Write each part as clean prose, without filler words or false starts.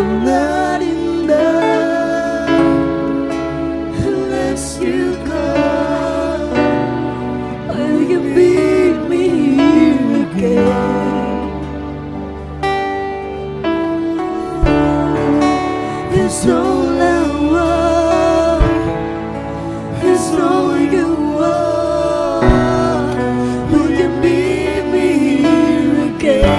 I'm not enough unless you come. Will you meet me here again? It's all I want, it's all you want. Will you meet me here again?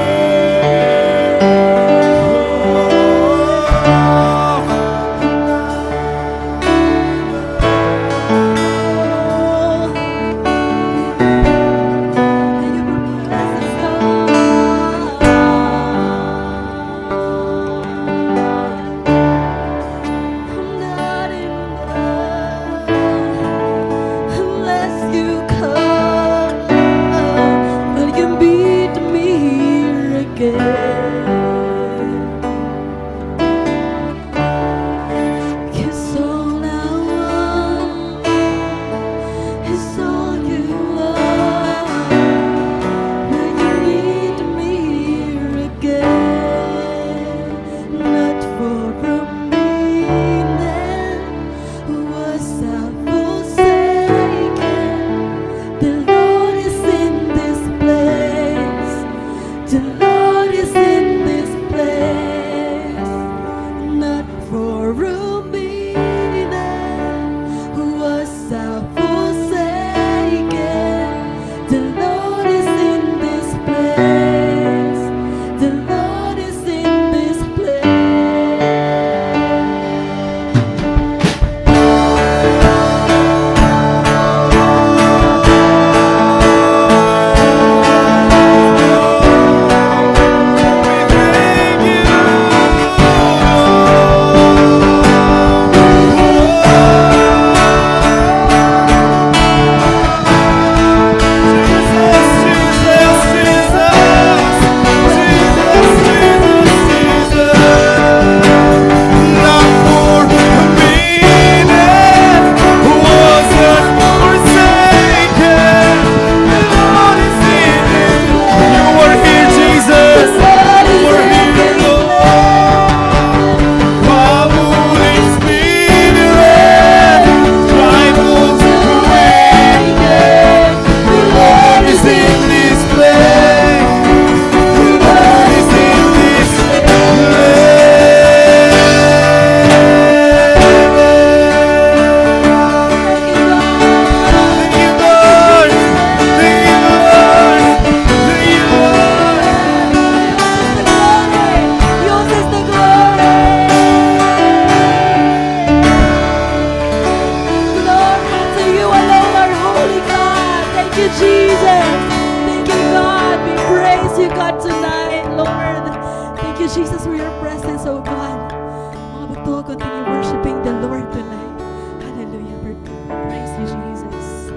Jesus, for your presence, oh God. Mga bato, continue worshiping the Lord tonight. Hallelujah. Praise you, Jesus.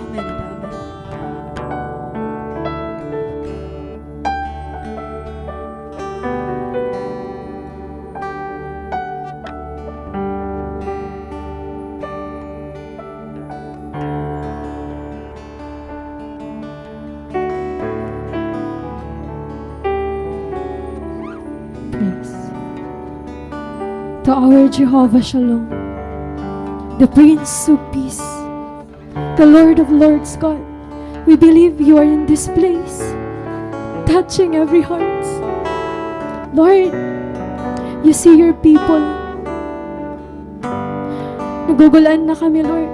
Amen and amen. To our Jehovah Shalom, the Prince of Peace, the Lord of Lords, God, we believe you are in this place, touching every heart. Lord, you see your people. Nagugulan na kami, Lord.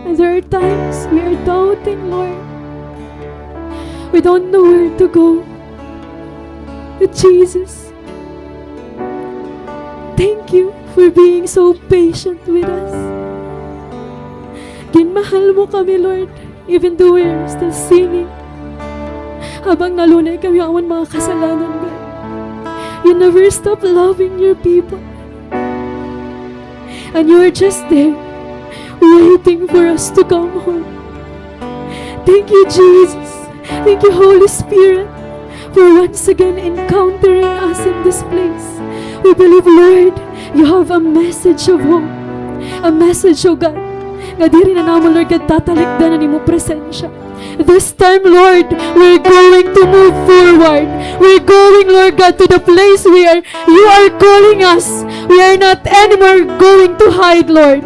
And there are times we are doubting, Lord. We don't know where to go. But Jesus, thank you for being so patient with us. Ginmahal mo kami, Lord, even though we are still singing. Habang nalunay kami ang mga kasalanan, God. You never stop loving your people. And you are just there, waiting for us to come home. Thank you, Jesus. Thank you, Holy Spirit, for once again encountering us in this place. We believe, Lord, you have a message of hope. A message, oh God, nga diri na namo, Lord, God, tatalikdan na ni mo presensya. This time, Lord, we're going to move forward. We're going, Lord God, to the place where you are calling us. We are not anymore going to hide, Lord.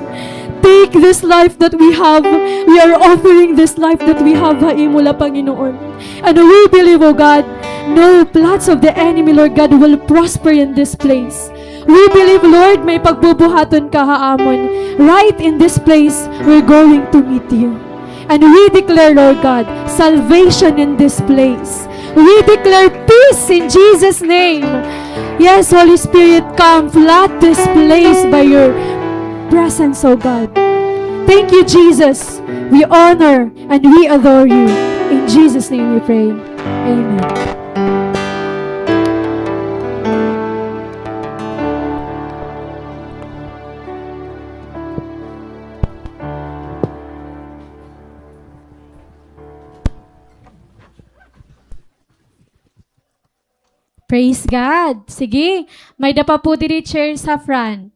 Take this life that we have. We are offering this life that we have, Haimula, Panginoon. And we believe, oh God, no plots of the enemy, Lord God, will prosper in this place. We believe, Lord, may pagbubuhaton ka, Haamon. Right in this place, we're going to meet you. And we declare, Lord God, salvation in this place. We declare peace in Jesus' name. Yes, Holy Spirit, come, flood this place by your presence, oh God. Thank you, Jesus. We honor and we adore you. In Jesus' name we pray. Amen. Praise God. Sige, may dapa po diri chair sa front.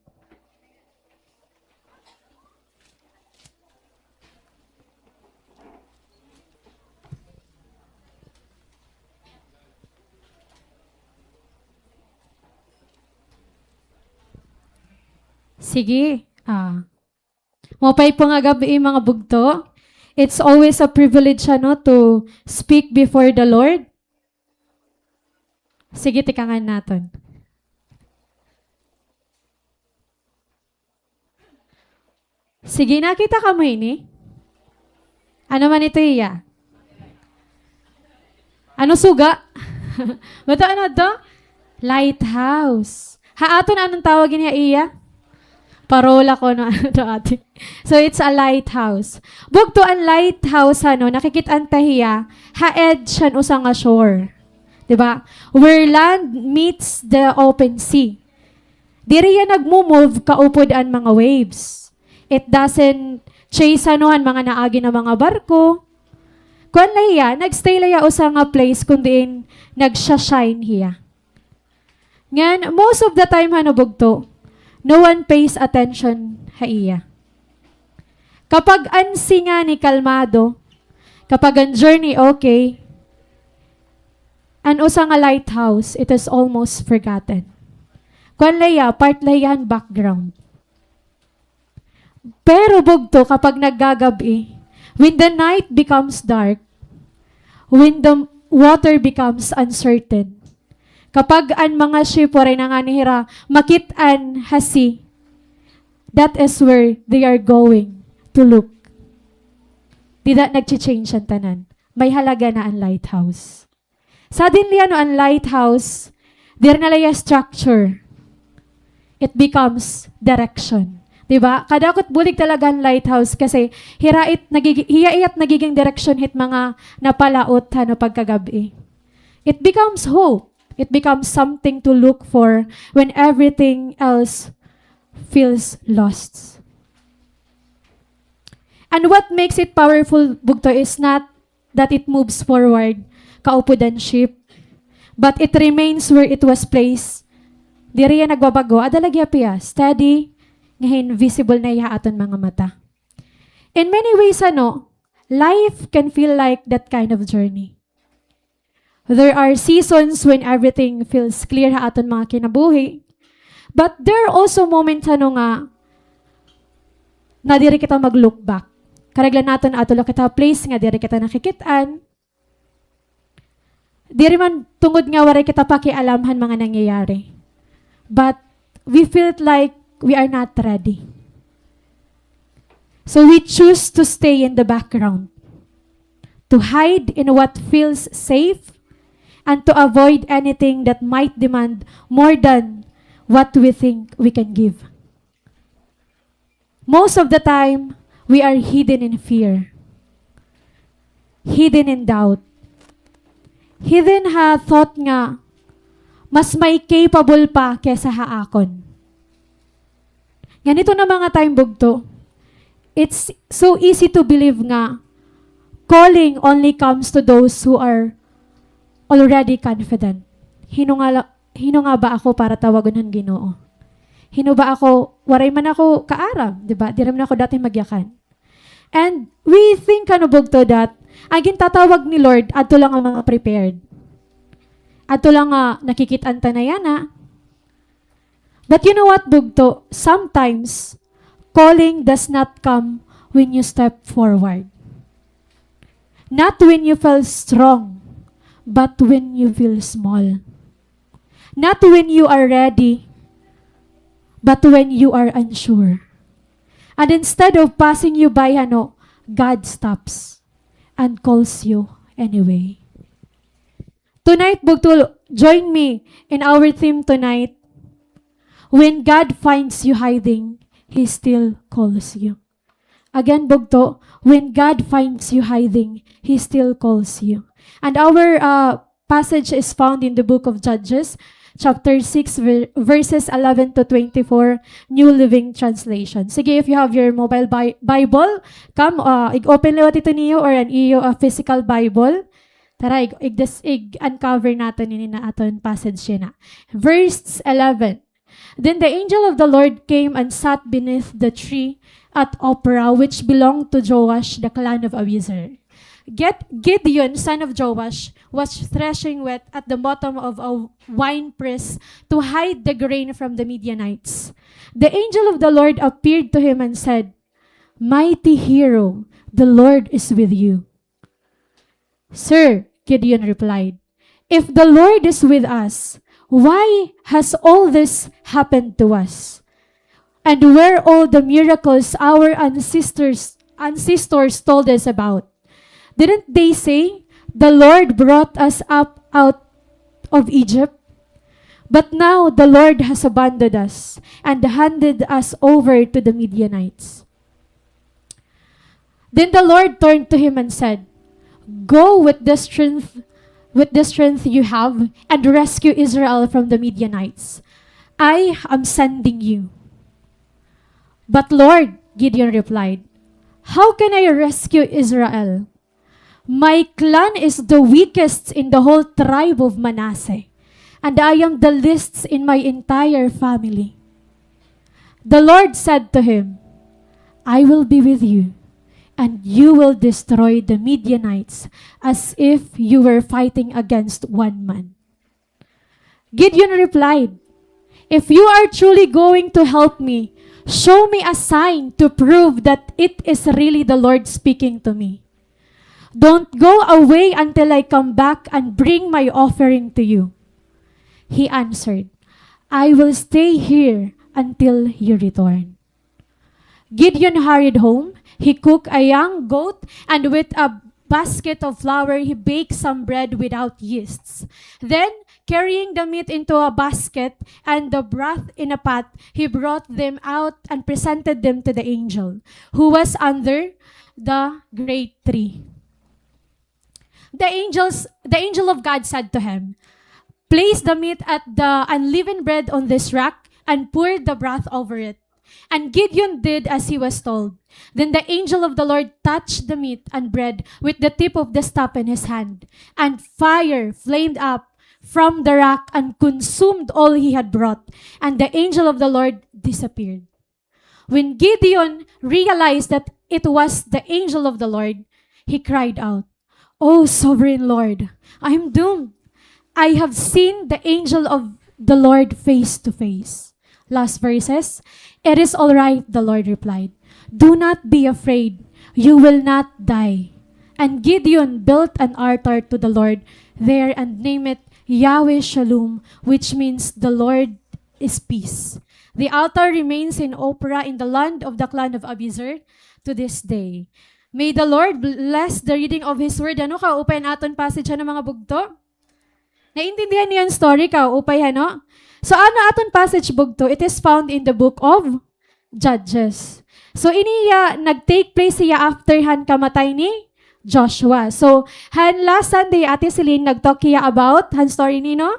Sige. Mopay po nga gabi mga bugto. It's always a privilege to speak before the Lord. Sige, tikangan natin. Sige, nakita ka mo ini? Ano man ito iya? Ano suga? Bato ano to? Lighthouse. Haaton anong tawagin niya iya? Parola ko no ano to ate. So it's a lighthouse. Bugto ang lighthouse nakikitaan tahiya, haed siya usang nga shore. Diba? Where land meets the open sea. Diri yan nagmumove kaupod ang mga waves. It doesn't chase mga naagi na mga barko. Kung laya, nagstay laya usang nga place kundi nagsha-shine hiya. Ngan, most of the time bugto, no one pays attention haiya. Kapag ansi nga ni kalmado, kapag ang journey okay, an usa nga lighthouse, it is almost forgotten. Kung laya, part layan background. Pero bugto kapag naggagabi, when the night becomes dark, when the water becomes uncertain, kapag an mga ship waray na nga nihira, makit-an hasi, that is where they are going to look. Di that nag-change ang tanan. May halaga na ang lighthouse. Suddenly, ang lighthouse, there na laya structure. It becomes direction. Diba? Kadakot bulig talaga ang lighthouse kasi hiya't nagiging direction hit mga napalaot pagkagabi. It becomes hope. It becomes something to look for when everything else feels lost. And what makes it powerful, bugto, is not that it moves forward, kaupudan ship, but it remains where it was placed. Di riya nagbabago, adalagya piya, steady, ngayon visible na iya aton mga mata. In many ways, life can feel like that kind of journey. There are seasons when everything feels clear ha aton mga kinabuhi, but there are also moments nga, na diri kita mag-look back. Karaglan naton ato lang kita place nga diri kita nakikitaan. Diri man tungod nga waray kita pakialamhan mga nangyayari. But we feel like we are not ready. So we choose to stay in the background, to hide in what feels safe, and to avoid anything that might demand more than what we think we can give. Most of the time, we are hidden in fear, hidden in doubt, hidden thought nga, mas may capable pa kesa haakon. Ganito na mga time bugto, it's so easy to believe nga, calling only comes to those who are already confident. Hino nga ba ako para tawagon ng Ginoo? Hino ba ako, waray man ako kaaram, di ba? Di rin ako dati magyakan. And we think bugto that Agin tatawag ni Lord, ato lang ang mga prepared. Ato lang nga nakikitanta na yan. But you know what, Bugto? Sometimes, calling does not come when you step forward. Not when you feel strong, but when you feel small. Not when you are ready, but when you are unsure. And instead of passing you by, God stops and calls you anyway. Tonight, Bugtul, join me in our theme tonight. When God finds you hiding, He still calls you. Again, Bugto, when God finds you hiding, He still calls you. And our passage is found in the book of Judges, chapter 6, verses 11 to 24, New Living Translation. Sige, if you have your mobile Bible, come, i-open lewat ito niyo or an iyo a physical Bible. Tara, i-uncover natin ini na aton passage na. Verse 11. Then the angel of the Lord came and sat beneath the tree at Ophrah, which belonged to Joash, the clan of Abiezer. Gideon, son of Joash, was threshing wheat at the bottom of a winepress to hide the grain from the Midianites. The angel of the Lord appeared to him and said, "Mighty hero, the Lord is with you." "Sir," Gideon replied, "if the Lord is with us, why has all this happened to us? And where all the miracles our ancestors told us about? Didn't they say, 'The Lord brought us up out of Egypt'? But now the Lord has abandoned us and handed us over to the Midianites." Then the Lord turned to him and said, "Go with the strength you have and rescue Israel from the Midianites. I am sending you." "But Lord," Gideon replied, "how can I rescue Israel? My clan is the weakest in the whole tribe of Manasseh, and I am the least in my entire family." The Lord said to him, "I will be with you, and you will destroy the Midianites as if you were fighting against one man." Gideon replied, "If you are truly going to help me, show me a sign to prove that it is really the Lord speaking to me. Don't go away until I come back and bring my offering to you." He answered, "I will stay here until you return." Gideon hurried home. He cooked a young goat, and with a basket of flour, he baked some bread without yeasts. Then, carrying the meat into a basket and the broth in a pot, he brought them out and presented them to the angel, who was under the great tree. The angel of God said to him, "Place the meat at the unleavened bread on this rack and pour the broth over it." And Gideon did as he was told. Then the angel of the Lord touched the meat and bread with the tip of the staff in his hand, and fire flamed up from the rack and consumed all he had brought, and the angel of the Lord disappeared. When Gideon realized that it was the angel of the Lord, he cried out, "Oh, sovereign Lord, I am doomed. I have seen the angel of the Lord face to face." Last verses. "It is all right," the Lord replied. "Do not be afraid. You will not die." And Gideon built an altar to the Lord there and named it Yahweh Shalom, which means the Lord is peace. The altar remains in Ophrah in the land of the clan of Abiezer to this day. May the Lord bless the reading of His word. Ano ka, upay naton passage ng mga bugto? Naintindihan niyo yung story ka, upay ano? So ano aton passage bugto? It is found in the book of Judges. So iniya, nag-take place siya after han kamatay ni Joshua. So han last Sunday, Ate Celine, nag-talk siya about han story ni no?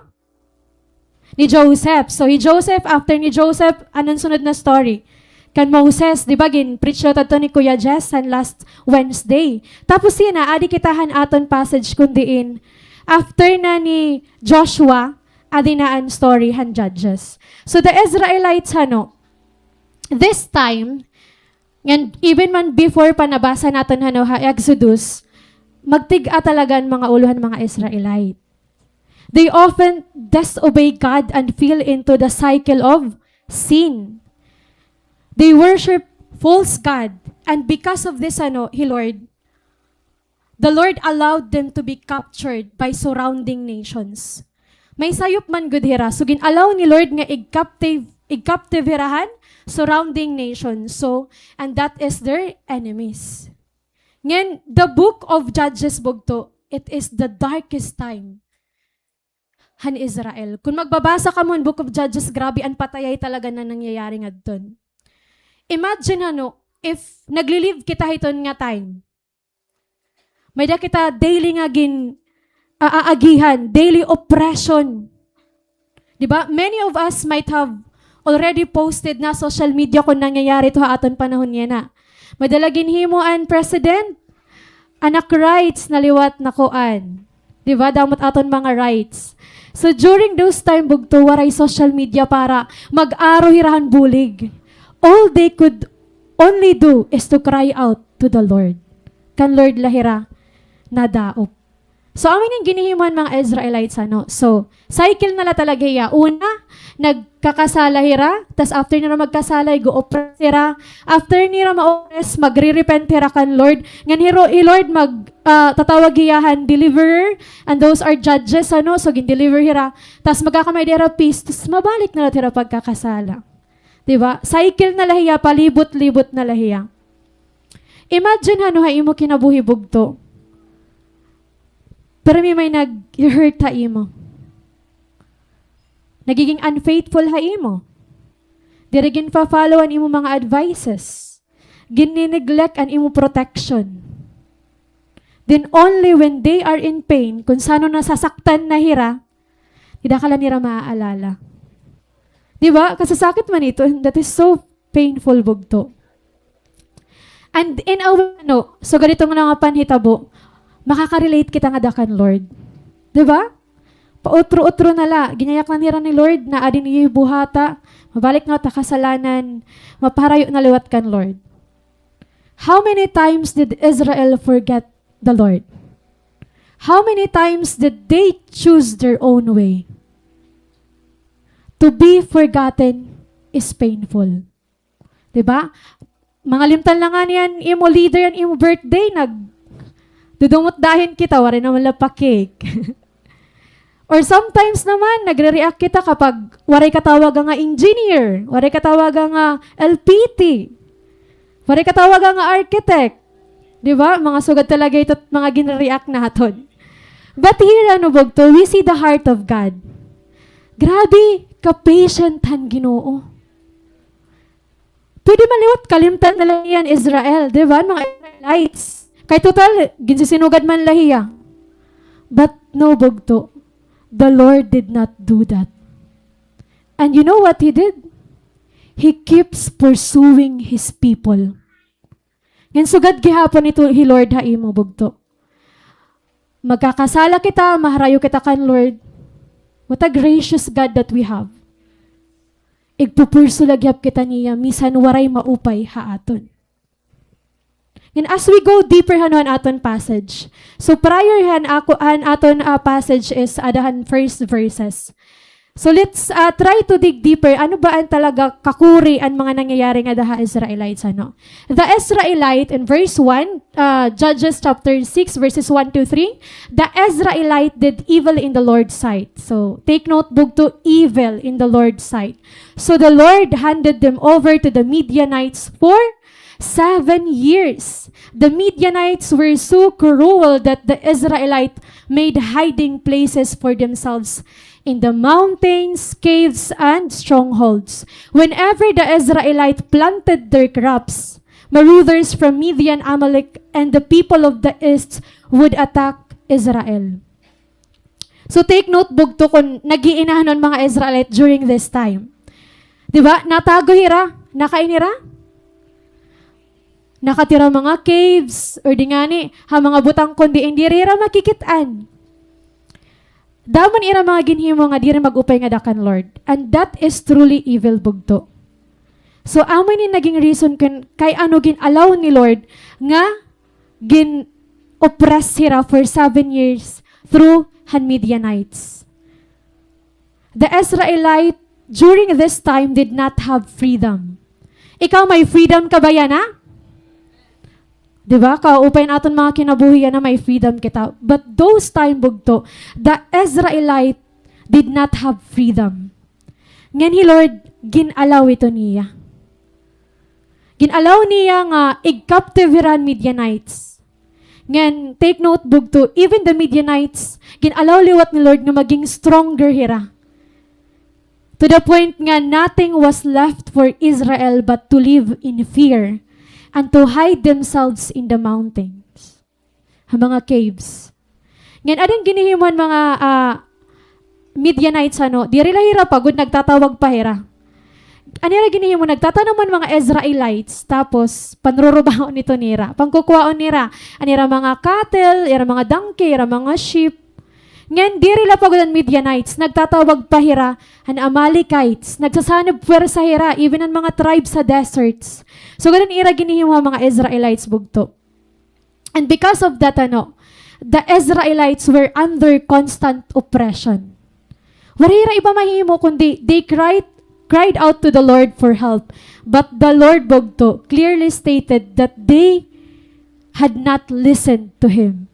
Ni Joseph. So Joseph, after ni Joseph, anong sunod na story? Kan Moses, di ba, gin-preach na tato ni Kuya Jess han last Wednesday. Tapos yun na, adi kitahan aton passage kundiin. After na ni Joshua, adi na ang story han Judges. So the Israelites, this time, and even man before pa nabasa natin Exodus, magtiga talaga ang mga uluhan mga Israelite. They often disobey God and fell into the cycle of sin. They worship false God. And because of this, the Lord allowed them to be captured by surrounding nations. May sayop man gud hira. So ginalaw ni Lord nga igcaptive hirahan surrounding nations. So, and that is their enemies. Ngayon, the book of Judges bugto, it is the darkest time han Israel. Kung magbabasa ka mo in book of Judges, grabe ang patayay talaga na nangyayari nga doon. Imagine if naglilive kita hiton nga time. May da kita daily nga aagihan, daily oppression. Diba? Many of us might have already posted na social media kung nangyayari ito aton panahon niya na. Madalagin himuan, President, anak rights na liwat na koan. Diba? Damot aton mga rights. So during those time, bugto, waray social media para mag-aro hirahan bulig. All they could only do is to cry out to the Lord. Kan Lord lahira na daop. So amin yung ginihimuan mga Israelites So, cycle nala talaga hiya. Una, nagkakasala hira, tas after nila magkasala, go-oppress hira. After nila ma-oppress, magre-repent hira kan Lord. Ngan Lord tatawag hiyahan deliverer, and those are judges, So, gin-deliver hira. Tas magkakamay hira peace, tas mabalik nila hira pagkakasala. Diba? Cycle na lahiya, palibot-libot na lahiya. Imagine imo kinabuhi bugto. Pero may nag-hurt ha imo. Nagiging unfaithful ha imo. Diri gin pa-follow an imo mga advices. Gin-neglect an imo protection. Then only when they are in pain, kung sano nasasaktan na hira, tidak kala nila maaalala. Diba? Kasasakit man ito. That is so painful bugto. And in our, so ganito nga nga panhitabo, makaka-relate kita nga dakan Lord. Diba? Pautro-utro na la. Ginyayak na nira ni Lord na adin iyo buhata. Mabalik nga ta kasalanan. Maparayo na liwat kan Lord. How many times did Israel forget the Lord? How many times did they choose their own way? To be forgotten is painful. Diba? Mga limtan lang nga niyan, imo leader yan, imo birthday, dudumot dahin kita, wari naman lang pa cake. Or sometimes naman, nagre-react kita kapag waray katawag nga engineer, waray katawag nga LPT, waray katawag nga architect. Diba? Mga sugad talaga ito mga gin-react natin. But here, bugto, we see the heart of God. Grabe, ka-patient han Ginoo. Pwede maliwat, kalimtan na lang yan, Israel. Diba? Mga Israelites. Kay total, ginsisinugad man lahiya. But no, bugto. The Lord did not do that. And you know what He did? He keeps pursuing His people. Ngayon sugad gihapon ito, He Lord haimo bugto. Magkakasala kita, maharayo kita kan Lord. What a gracious God that we have. Igpupurso lagyap kita niya, misan waray maupay haaton. And as we go deeper hanon aton passage. So prior aton passage is adahan first verses. So let's try to dig deeper. Ano ba ang talaga kakuri ang mga nangyayari nga daha Israelites? The Israelite in verse 1, Judges chapter 6 verses 1 to 3, the Israelite did evil in the Lord's sight. So take note, bugto, evil in the Lord's sight. So the Lord handed them over to the Midianites for 7 years. The Midianites were so cruel that the Israelite made hiding places for themselves in the mountains, caves, and strongholds. Whenever the Israelite planted their crops, marauders from Midian, Amalek, and the people of the east would attack Israel. So take note, bugto, kung nagiinahan nun mga Israelite during this time. Diba? Natago hira? Nakainira? Nakatira mga caves, or di nga ni, mga butang kundi hindi rira makikitaan. Daman ira mga ginhimo nga di rin mag-upay nga dakan Lord. And that is truly evil bugto. So amin ni naging reason kay ano gin allow ni Lord nga gin oppressed sila for 7 years through Midianites. The Israelite during this time did not have freedom. Ikaw may freedom ka ba yan, ha? Diba? Kaupay natin mga kinabuhi na may freedom kita. But those time bugto, the Israelite did not have freedom. Ngayon hi Lord, ginalaw ito niya. Ginalaw niya nga ig-captiveran Midianites. Ngayon, take note bugto, even the Midianites, ginalaw liwat ni Lord nga maging stronger hira. To the point nga nothing was left for Israel but to live in fear and to hide themselves in the mountains. Mga caves. Ngayon, ading ginihiman mga Midianites, di rin hira pagod, nagtatawag pa hira. Anira ginihimo, nagtatanaman mga Israelites, tapos panrurubaon nito nira. Pangkukuwaon nira. Anira mga cattle, ira mga donkey, ira mga sheep. Ngayon, di rin pagod ang Midianites, nagtatawag pa hira, ang Amalekites, nagsasanib puwersa hira, even ang mga tribes sa deserts. So, ganun ira ginihimo mga Israelites bugto. And because of that, the Israelites were under constant oppression. Warira iba mahimo, kundi they cried out to the Lord for help. But the Lord bugto clearly stated that they had not listened to Him.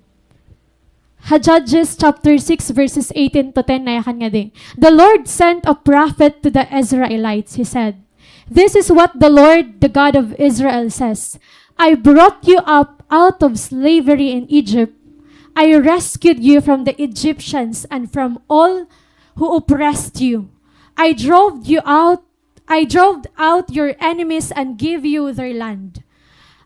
Judges chapter 6 verses 18 to 10 na yakan nga din. The Lord sent a prophet to the Israelites. He said, "This is what the Lord, the God of Israel says. I brought you up out of slavery in Egypt. I rescued you from the Egyptians and from all who oppressed you. I drove out your enemies and gave you their land.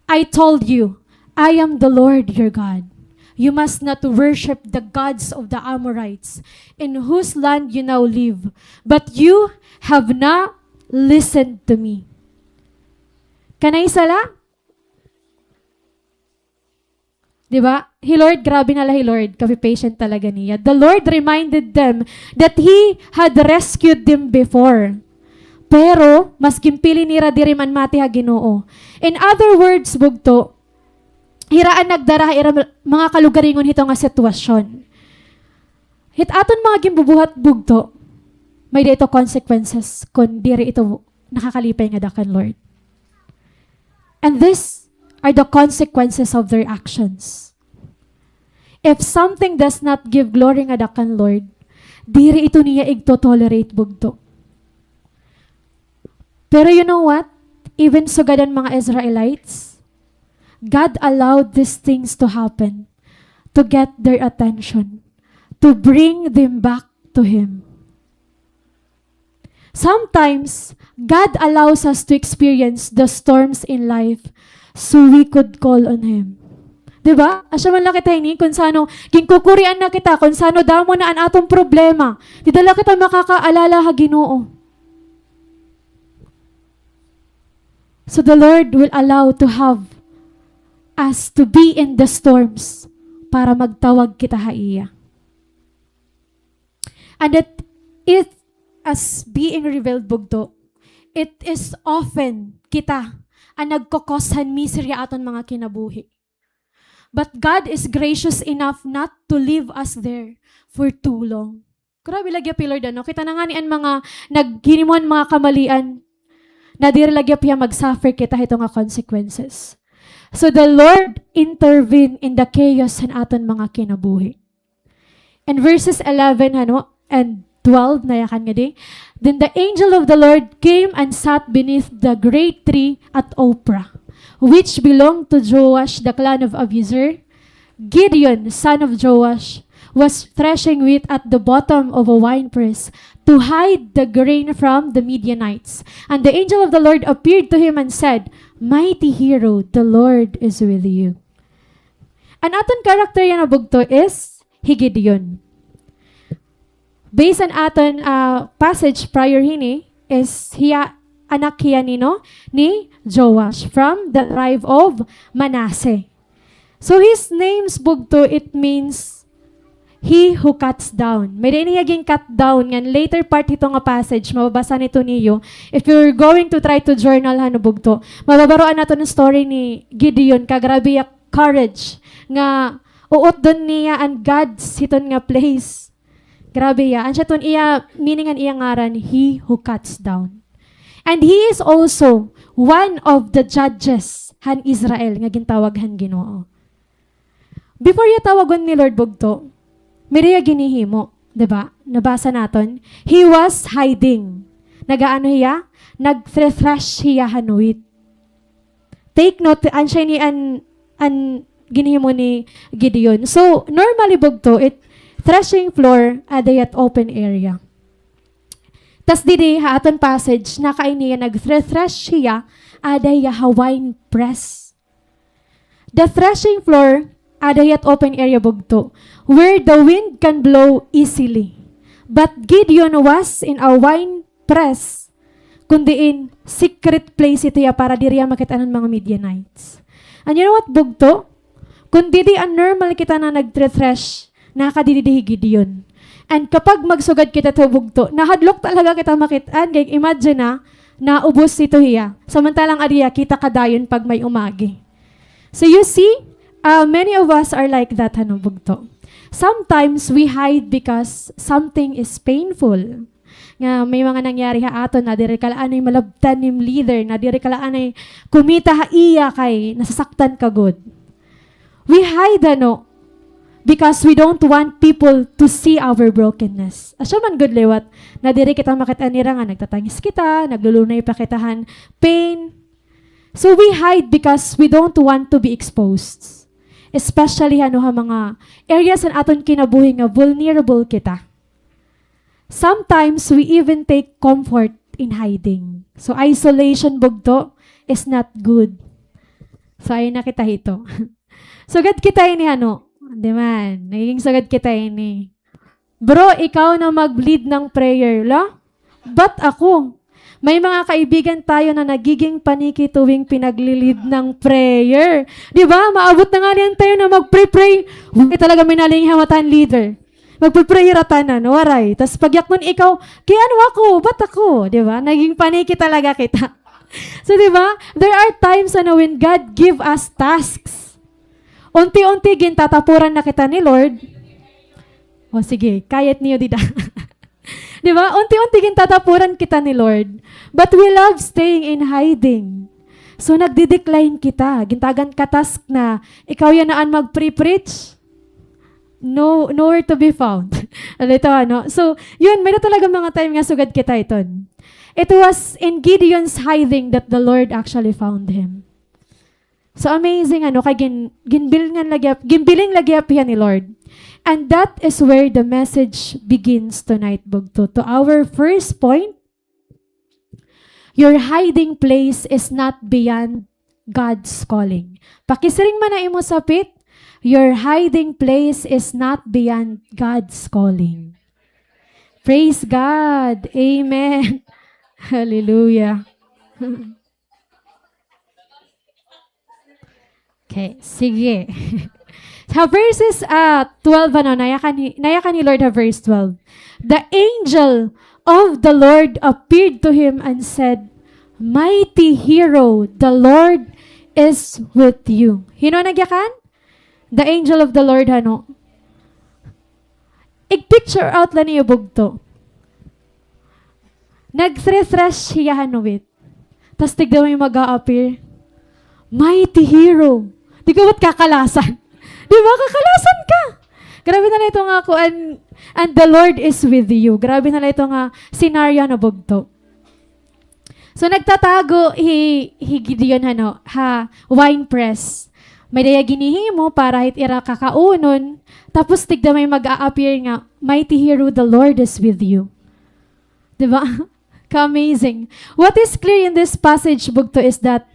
I told you, I am the Lord your God. You must not worship the gods of the Amorites, in whose land you now live. But you have not listened to me." Kanay sala? Diba? He Lord, grabe na hi Lord, kapi-patient talaga niya. The Lord reminded them that He had rescued them before. Pero, mas kimpili nira diri man mati ha Ginoo. In other words, bugto, hiraan nagdara ira mga kalugaringon hito nga sitwasyon. Hit aton mga gimbubuhat bugto, may dito consequences kung diri ito nakakalipay nga dakan Lord. And this are the consequences of their actions. If something does not give glory nga dakan Lord, diri ito niya igto-tolerate bugto. Pero you know what? Even sugadan mga Israelites, God allowed these things to happen to get their attention, to bring them back to Him. Sometimes, God allows us to experience the storms in life so we could call on Him. Diba? Asya man lang kita ini, kung sano, kukurian na kita, kung sano damo na ang atong problema. Di dala kita makakaalala ha Ginoo. So the Lord will allow to have us to be in the storms para magtawag kita ha iya. And that it as being revealed bugto, it is often kita ang nagkokoshan misery aton mga kinabuhi. But God is gracious enough not to leave us there for too long. Grabe lagya Lord kita na nga ni ang mga naghinimon mga kamalian na diri lagya piya mag-suffer kita ito nga consequences. So the Lord intervened in the chaos in aton mga kinabuhi. And verses 11 and 12 na yakan nga di. Then the angel of the Lord came and sat beneath the great tree at Ophrah, which belonged to Joash, the clan of Abiezer. Gideon, son of Joash, was threshing wheat at the bottom of a winepress to hide the grain from the Midianites. And the angel of the Lord appeared to him and said, "Mighty hero, the Lord is with you." An aton character yan na bugto is Gideon. Based on aton passage prior hini is anak hiya ni Joash from the tribe of Manasseh. So his name's bugto, it means he who cuts down. May dinihaging cut down ngan later part ito nga passage mababasa nito niyo. If you're going to try to journal bugto, mababaroan nato ng story ni Gideon kagrabe courage nga uot doon niya and God's hiton nga place. Grabe ya. Ang siya ton iya, meaning ang iya ngaran, he who cuts down. And he is also one of the judges han Israel nga gintawag han Ginoo. Before ya tawagon ni Lord Bugto, miriya ginihimo, 'di ba? Nabasa naton, he was hiding. Nagaano hiya? Nag-refresh hiya hanuit. Take note, an siya ni an ginihimo ni Gideon. So, normally Bugto, threshing floor aday at open area. Tas didi ha aton passage nakain niya nag-thresh siya aday ya wine press. The threshing floor aday at open area Bugto, where the wind can blow easily. But Gideon was in a wine press, kundiin secret place ito ya para diriya makitaan ng mga Midianites. And you know what Bugto? Kundi di ang normal kita na nag-thresh, nakadidihi Gideon. And kapag magsugad kita to Bugto, nahadlok talaga kita makitaan. Kaya imagine na ubos ito hiya. Samantalang ariya, kita kadayon pag may umagi. So you see, many of us are like that, Bugto. Sometimes we hide because something is painful. Nga may mga nangyari ha ato na diri kalaan ay malabtan nim leader, na diri kalaan ay kumita ha iya kay nasasaktan ka good. We hide because we don't want people to see our brokenness. Asya man good liwat, na diri kita makitanira nga nagtatangis kita, naglulunay pa kitahan pain. So we hide because we don't want to be exposed. Especially mga areas na aton kinabuhi nga vulnerable kita. Sometimes we even take comfort in hiding. So isolation Bugto is not good. So ayun na kita ito. Sugad kita ini di man, nagiging sagad kita ini. Bro, ikaw na mag-lead ng prayer, la? Ba't ako? May mga kaibigan tayo na nagiging paniki tuwing pinaglilid ng prayer. Di ba? Maabot na nga rin tayo na mag-pray-pray. Huwag talaga may nalinghamatan leader. Mag-pray ratanan, waray. Tapos pagyak nun ikaw, kaya ano ako? Ba't ako? Di ba? Naging paniki talaga kita. So di ba? There are times when God give us tasks. Unti-unti gintatapuran na kita ni Lord. O sige, kayat niyo dida. Di ba? Unti-unti gintatapuran kita ni Lord. But we love staying in hiding. So nagdi-decline kita. Gintagan ka task na ikaw yan naan mag-pre-preach. Nowhere to be found. So, yun, may na talaga mga time nga sugad kita iton. It was in Gideon's hiding that the Lord actually found him. So amazing kay ginbiling lagyap yan ni Lord. And that is where the message begins tonight Bugto. To our first point, your hiding place is not beyond God's calling. Pakisiring man na imo sapit, your hiding place is not beyond God's calling. Praise God. Amen. Hallelujah. Okay, sige. Sa verses 12, nayakan ni Lord verse 12. The angel of the Lord appeared to him and said, Mighty hero, the Lord is with you. Hino nagyakan? The angel of the Lord, I-picture out lang niyo Bugto. Nag-refresh siya hanuit. Tapos tignan mo yung mag-a-appear. Mighty hero. Di ka ba't kakalasan? Di ba? Kakalasan ka. Grabe na ito nga ako, and the Lord is with you. Grabe na ito nga scenario na Bugto. So nagtatago Gideon wine press. May daya ginihimo para ira kakaunon. Tapos tigda may mag-a-appear nga, Mighty hero, the Lord is with you. Di ba? Ka-amazing. What is clear in this passage Bugto is that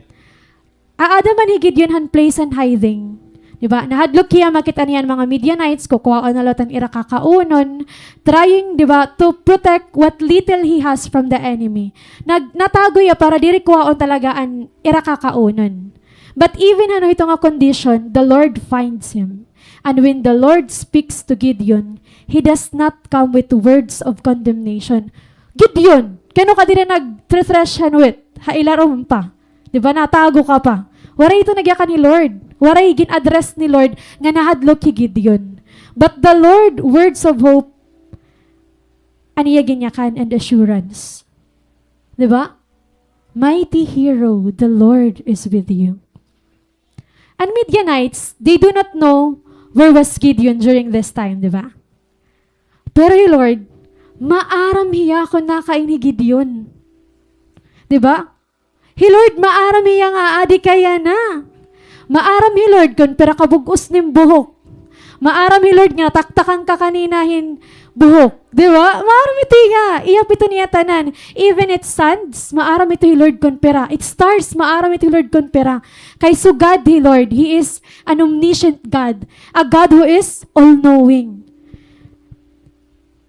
aada man Gideon han place and hiding. Diba? Nahadlok kiya makita niyan mga Midianites, kukuha na lotan ira kakaunon, trying, diba, to protect what little he has from the enemy. Natago ya para diri kuhaon talaga an ira kakaunon. But even ito nga condition, the Lord finds him. And when the Lord speaks to Gideon, he does not come with words of condemnation. Gideon, kano ka diri nag-refresh hanuit? Hailarom pa. Diba? Natago ka pa. Waray ito nagyakan ni Lord. Waray gin-address ni Lord nga nahadlok ki Gideon. But the Lord, words of hope, aniya ginyakan and assurance. Diba? Mighty hero, the Lord is with you. And Midianites, they do not know where was Gideon during this time, diba? Pero yung Lord, maaram hiya ko nakain ni Gideon. Diba? Hi Lord, maaram hiya nga adi kaya na. Maaram hi Lord kun pera kabugos nim buhok. Maaram hi Lord nga taktakan ka kaninahin buhok. Diba? Maaram ito nga. Iyap ito niya tanan. Even it suns, maaram ito hi Lord kun pera. It stars, maaram ito hi Lord kun pera. Kay so God hi Lord, He is an omniscient God. A God who is all-knowing.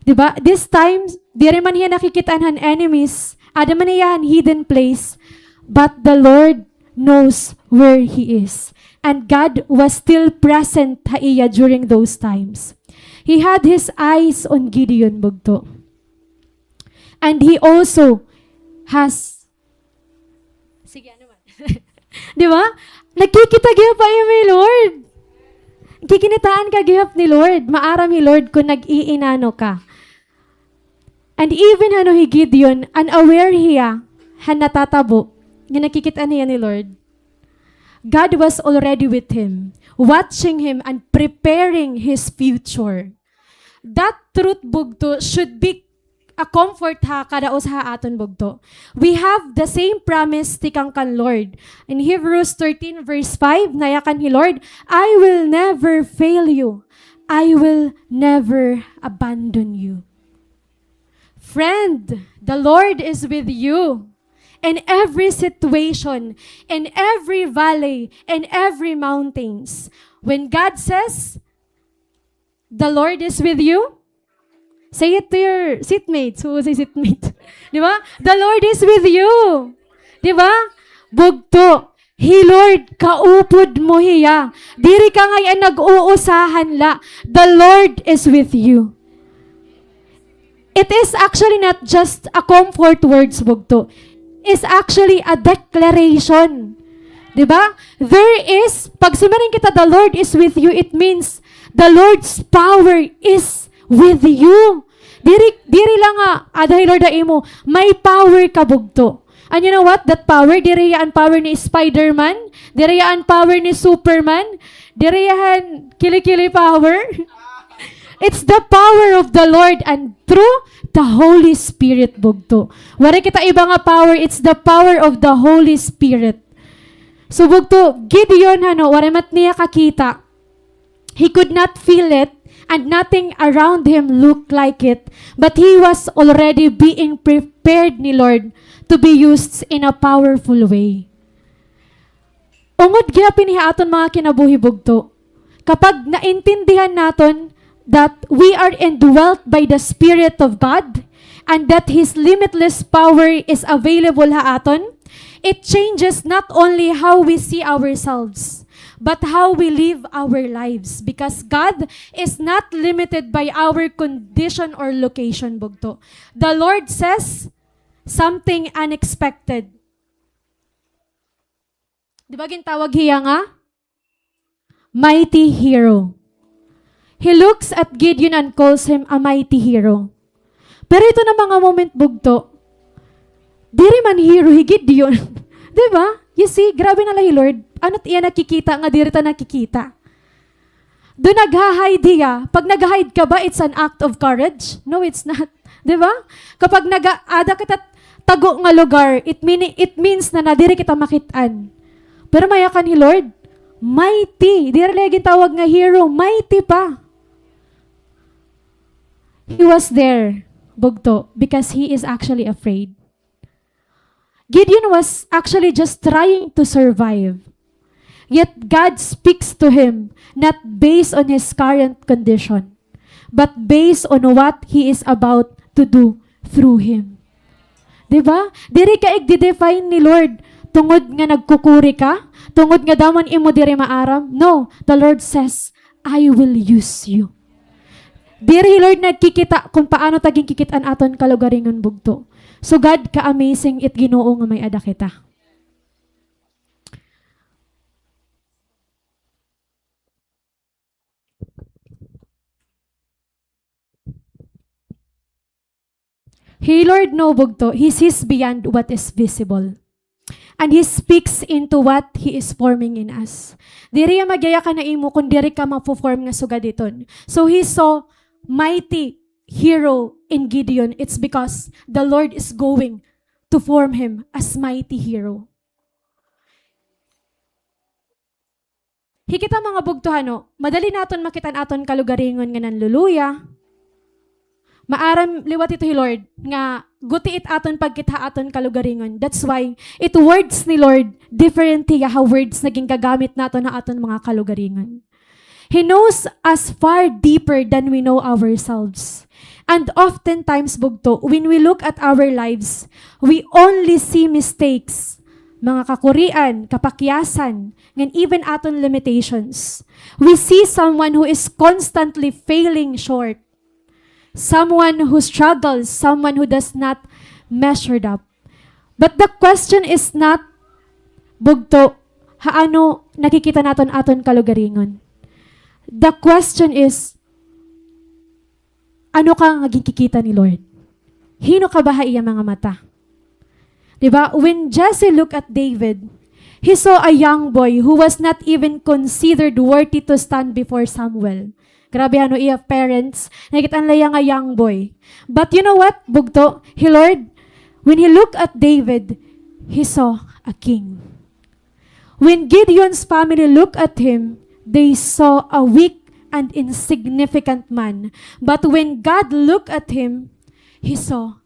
Diba? This time, di rin man hiya nakikitaan han enemies. Ada man hiya hidden place. But the Lord knows where He is. And God was still present haiya during those times. He had His eyes on Gideon bugto. And He also has... Sige, ano man? Di ba? Nagkikita gihap pa may Lord. Kikinitaan ka gihap ni Lord. Maaram ni Lord kung nag-iinano ka. And even hi Gideon, unaware hiya, han natatabo, nga nakikita niya ni Lord. God was already with him, watching him and preparing his future. That truth bugto should be a comfort ha kadaos ha aton bugto. We have the same promise tikang kan Lord. In Hebrews 13 verse 5, nayakan hi Lord, I will never fail you. I will never abandon you. Friend, the Lord is with you. In every situation, in every valley, in every mountains. When God says, the Lord is with you, say it to your seatmates. Who was a seatmate? Di ba? The Lord is with you. Di ba? Bugto. Hi Lord, kaupod mo hiya. Diri ka ngayon nag-uusahan la. The Lord is with you. It is actually not just a comfort words, bugto. Is actually a declaration. Diba? There is, pag sumarin kita, the Lord is with you, it means the Lord's power is with you. Diri lang nga, aday Lord na imo, may power ka bugto. And you know what? That power, diri yan power ni Spider-Man, diri yan power ni Superman, diri yan kili-kili power. It's the power of the Lord and through the Holy Spirit bugto. Wala kita iba nga power, it's the power of the Holy Spirit. So bugto, Gideon wala mat niya kakita. He could not feel it and nothing around him looked like it. But he was already being prepared ni Lord to be used in a powerful way. Ungod gyapin niya aton mga kinabuhi bugto. Kapag naintindihan naton that we are indwelt by the Spirit of God and that His limitless power is available ha aton, it changes not only how we see ourselves, but how we live our lives. Because God is not limited by our condition or location, bugto. The Lord says something unexpected. Di ba gintawag hiya nga? Mighty hero. He looks at Gideon and calls him a mighty hero. Pero ito na mga moment bugto, diri man hero hi Gideon. Diba? You see, grabe na lahi Lord. Ano't iya nakikita nga diri ta nakikita. Do nag-hide hiya. Pag nag-hide ka ba, it's an act of courage? No, it's not. Diba? Kapag nag-ada kita tago nga lugar, it means na nadiri kita makitaan. Pero mayakan hi Lord, mighty. Diri lagi tawag nga hero, mighty pa. He was there, bugto, because he is actually afraid. Gideon was actually just trying to survive. Yet God speaks to him not based on his current condition, but based on what He is about to do through him. Diba? Diri ka i-define ni Lord tungod nga nagkukuri ka, tungod nga daman imo diri maaram. No, the Lord says, I will use you. Diri Lord nagkikita kung paano taging kikitaan aton kalugaringon bugto. So God ka-amazing it Ginoo nga may ada kita. He, Lord, no bugto, He sees beyond what is visible. And He speaks into what He is forming in us. Diri magyaya ka na imo kung diri ka mapo-form nga sugad diton. So He saw mighty hero in Gideon. It's because the Lord is going to form him as mighty hero. Hikita mga bugtuhano, madali naton makitan aton kalugaringon nga nanluluya. Maaram liwat ito hi Lord, nga gutiit aton pagkita aton kalugaringon. That's why, it words ni Lord, different hiya how words naging gagamit naton na aton mga kalugaringon. He knows us far deeper than we know ourselves. And oftentimes, bugto, when we look at our lives, we only see mistakes, mga kakurian, kapakyasan, and even aton limitations. We see someone who is constantly failing short. Someone who struggles, someone who does not measure up. But the question is not, bugto, haano nakikita naton aton kalugaringon? The question is, ano ka naging kikita ni Lord? Hino ka ba iya mga mata? Diba? When Jesse looked at David, he saw a young boy who was not even considered worthy to stand before Samuel. Grabe ano iya parents, nakitaan lang nga young boy. But you know what, bugto? Lord, when he looked at David, he saw a king. When Gideon's family looked at him, they saw a weak and insignificant man. But when God looked at him, he saw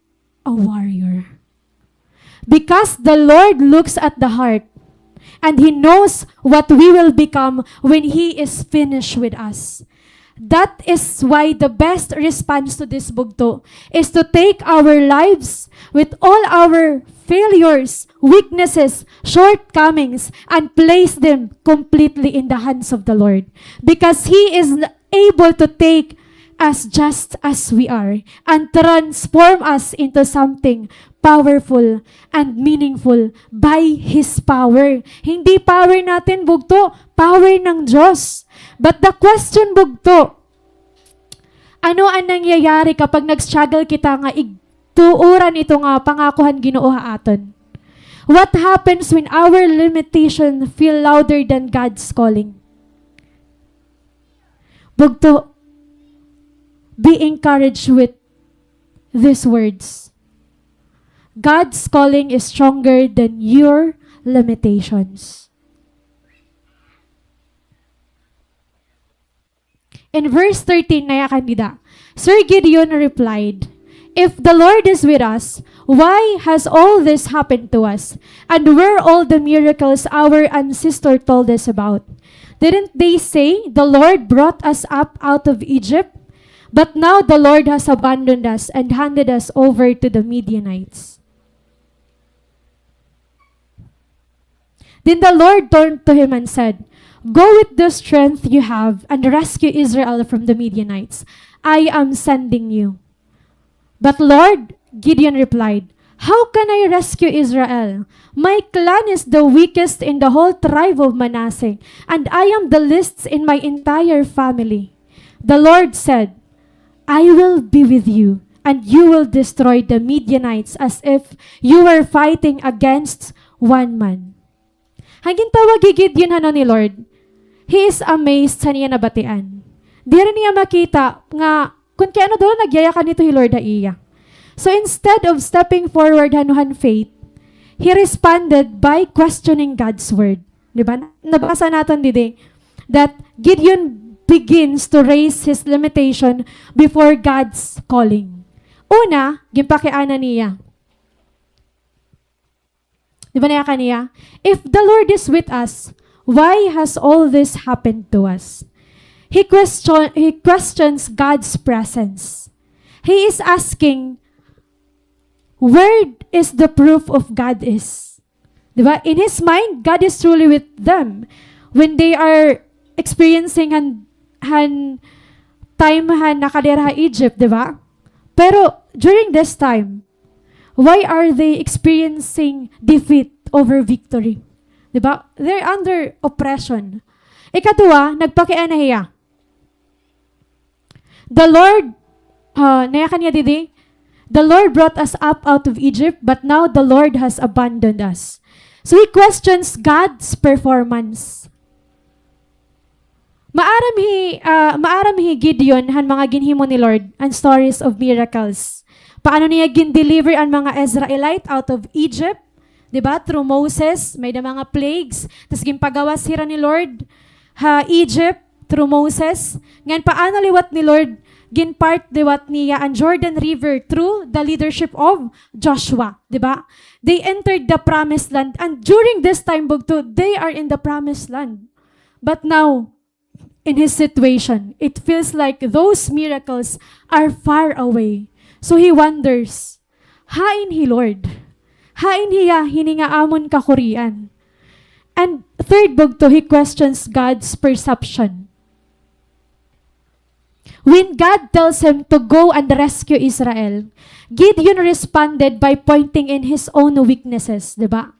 a warrior. Because the Lord looks at the heart, and He knows what we will become when He is finished with us. That is why the best response to this bugto is to take our lives with all our failures, weaknesses, shortcomings, and place them completely in the hands of the Lord. Because He is able to take us just as we are and transform us into something powerful and meaningful by His power. Hindi power natin, bugto, power ng Diyos. But the question, bugto, ano ang nangyayari kapag nag-struggle kita nga igtuuran ito nga pangakuhan Ginoo aton? What happens when our limitation feel louder than God's calling? Bugto, be encouraged with these words. God's calling is stronger than your limitations. In verse 13, naya kandida, Sir Gideon replied, "If the Lord is with us, why has all this happened to us? And where all the miracles our ancestor told us about? Didn't they say the Lord brought us up out of Egypt? But now the Lord has abandoned us and handed us over to the Midianites." Then the Lord turned to him and said, "Go with the strength you have and rescue Israel from the Midianites. I am sending you." "But Lord," Gideon replied, "how can I rescue Israel? My clan is the weakest in the whole tribe of Manasseh, and I am the least in my entire family." The Lord said, "I will be with you, and you will destroy the Midianites as if you were fighting against one man." Hangin tawag Gideon ni Lord. He is amazed sa niya nabatian. Di rin niya makita nga kung kaya ano doon nagyaya ka nito Lord iya. So instead of stepping forward hanuhan faith, he responded by questioning God's word. Diba? Nabasa natin didi that Gideon begins to raise his limitation before God's calling. Una, gimpakiana niya. Diba niya kaniya? If the Lord is with us, why has all this happened to us? He questions God's presence. He is asking, where is the proof of God is? Diba? In his mind, God is truly with them. When they are experiencing time nakadera Egypt, diba? Pero during this time, why are they experiencing defeat over victory? Diba? They're under oppression. Ikatwa, nagpakiana hiya. The Lord, naya kanya didi, The Lord brought us up out of Egypt, but now the Lord has abandoned us. So he questions God's performance. Maaram hi Gideon han mga ginhimo ni Lord and stories of miracles. Paano niya gin-deliver ang mga Israelite out of Egypt? Diba? Through Moses, may da mga plagues. Tapos ginpagawas sila ni Lord Egypt through Moses. Ngayon paano liwat ni Lord ginpart liwat niya ang Jordan River through the leadership of Joshua. Diba? They entered the promised land. And during this time, bugto, they are in the promised land. But now, in his situation, it feels like those miracles are far away. So he wonders, hain hi Lord? Hain hiya hininga amon kakurian? And third bugto, he questions God's perception. When God tells him to go and rescue Israel, Gideon responded by pointing in his own weaknesses, di ba?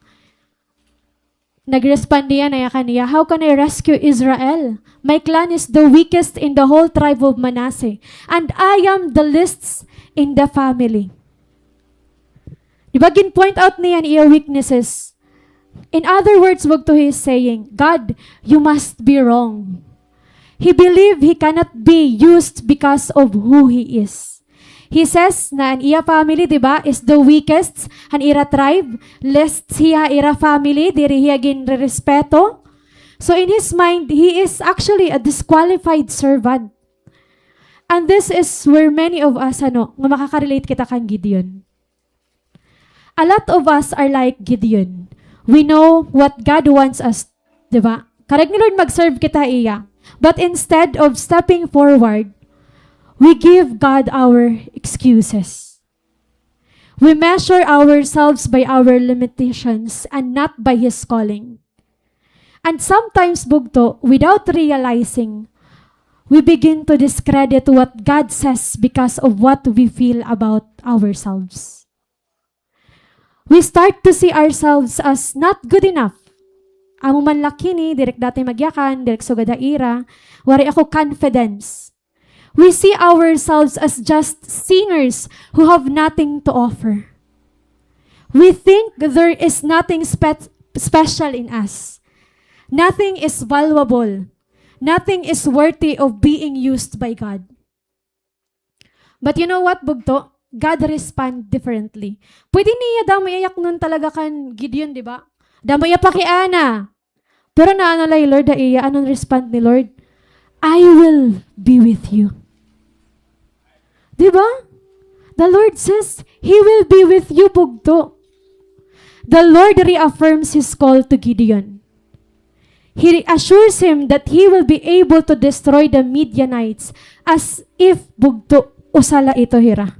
Nagrespond niya na kaniya, how can I rescue Israel? My clan is the weakest in the whole tribe of Manasseh, and I am the least in the family. Diba, gin-point out niya iya weaknesses. In other words, wag to he is saying, God, you must be wrong. He believed he cannot be used because of who he is. He says na ang iya family, diba, is the weakest, ang ira tribe, lest siya ira family, diri hiya ginrespeto. So in his mind, he is actually a disqualified servant. And this is where many of us, nga makaka-relate kita kang Gideon. A lot of us are like Gideon. We know what God wants us, diba? Karag ni Lord mag-serve kita iya. But instead of stepping forward, we give God our excuses. We measure ourselves by our limitations and not by His calling. And sometimes, bugto, without realizing, we begin to discredit what God says because of what we feel about ourselves. We start to see ourselves as not good enough. Amo man laki ni, direk dati magyakan, direk sugadaira, wari ako confidence. We see ourselves as just sinners who have nothing to offer. We think there is nothing special in us. Nothing is valuable. Nothing is worthy of being used by God. But you know what, bugto? God respond differently. Pwede niya damayayak nun talaga kan Gideon, di ba? Damaya pa kay Ana. Pero naanalay, Lord, iya, anong respond ni Lord? I will be with you. Di ba? The Lord says, He will be with you, bugto. The Lord reaffirms His call to Gideon. He assures him that he will be able to destroy the Midianites as if bugto usala ito hira.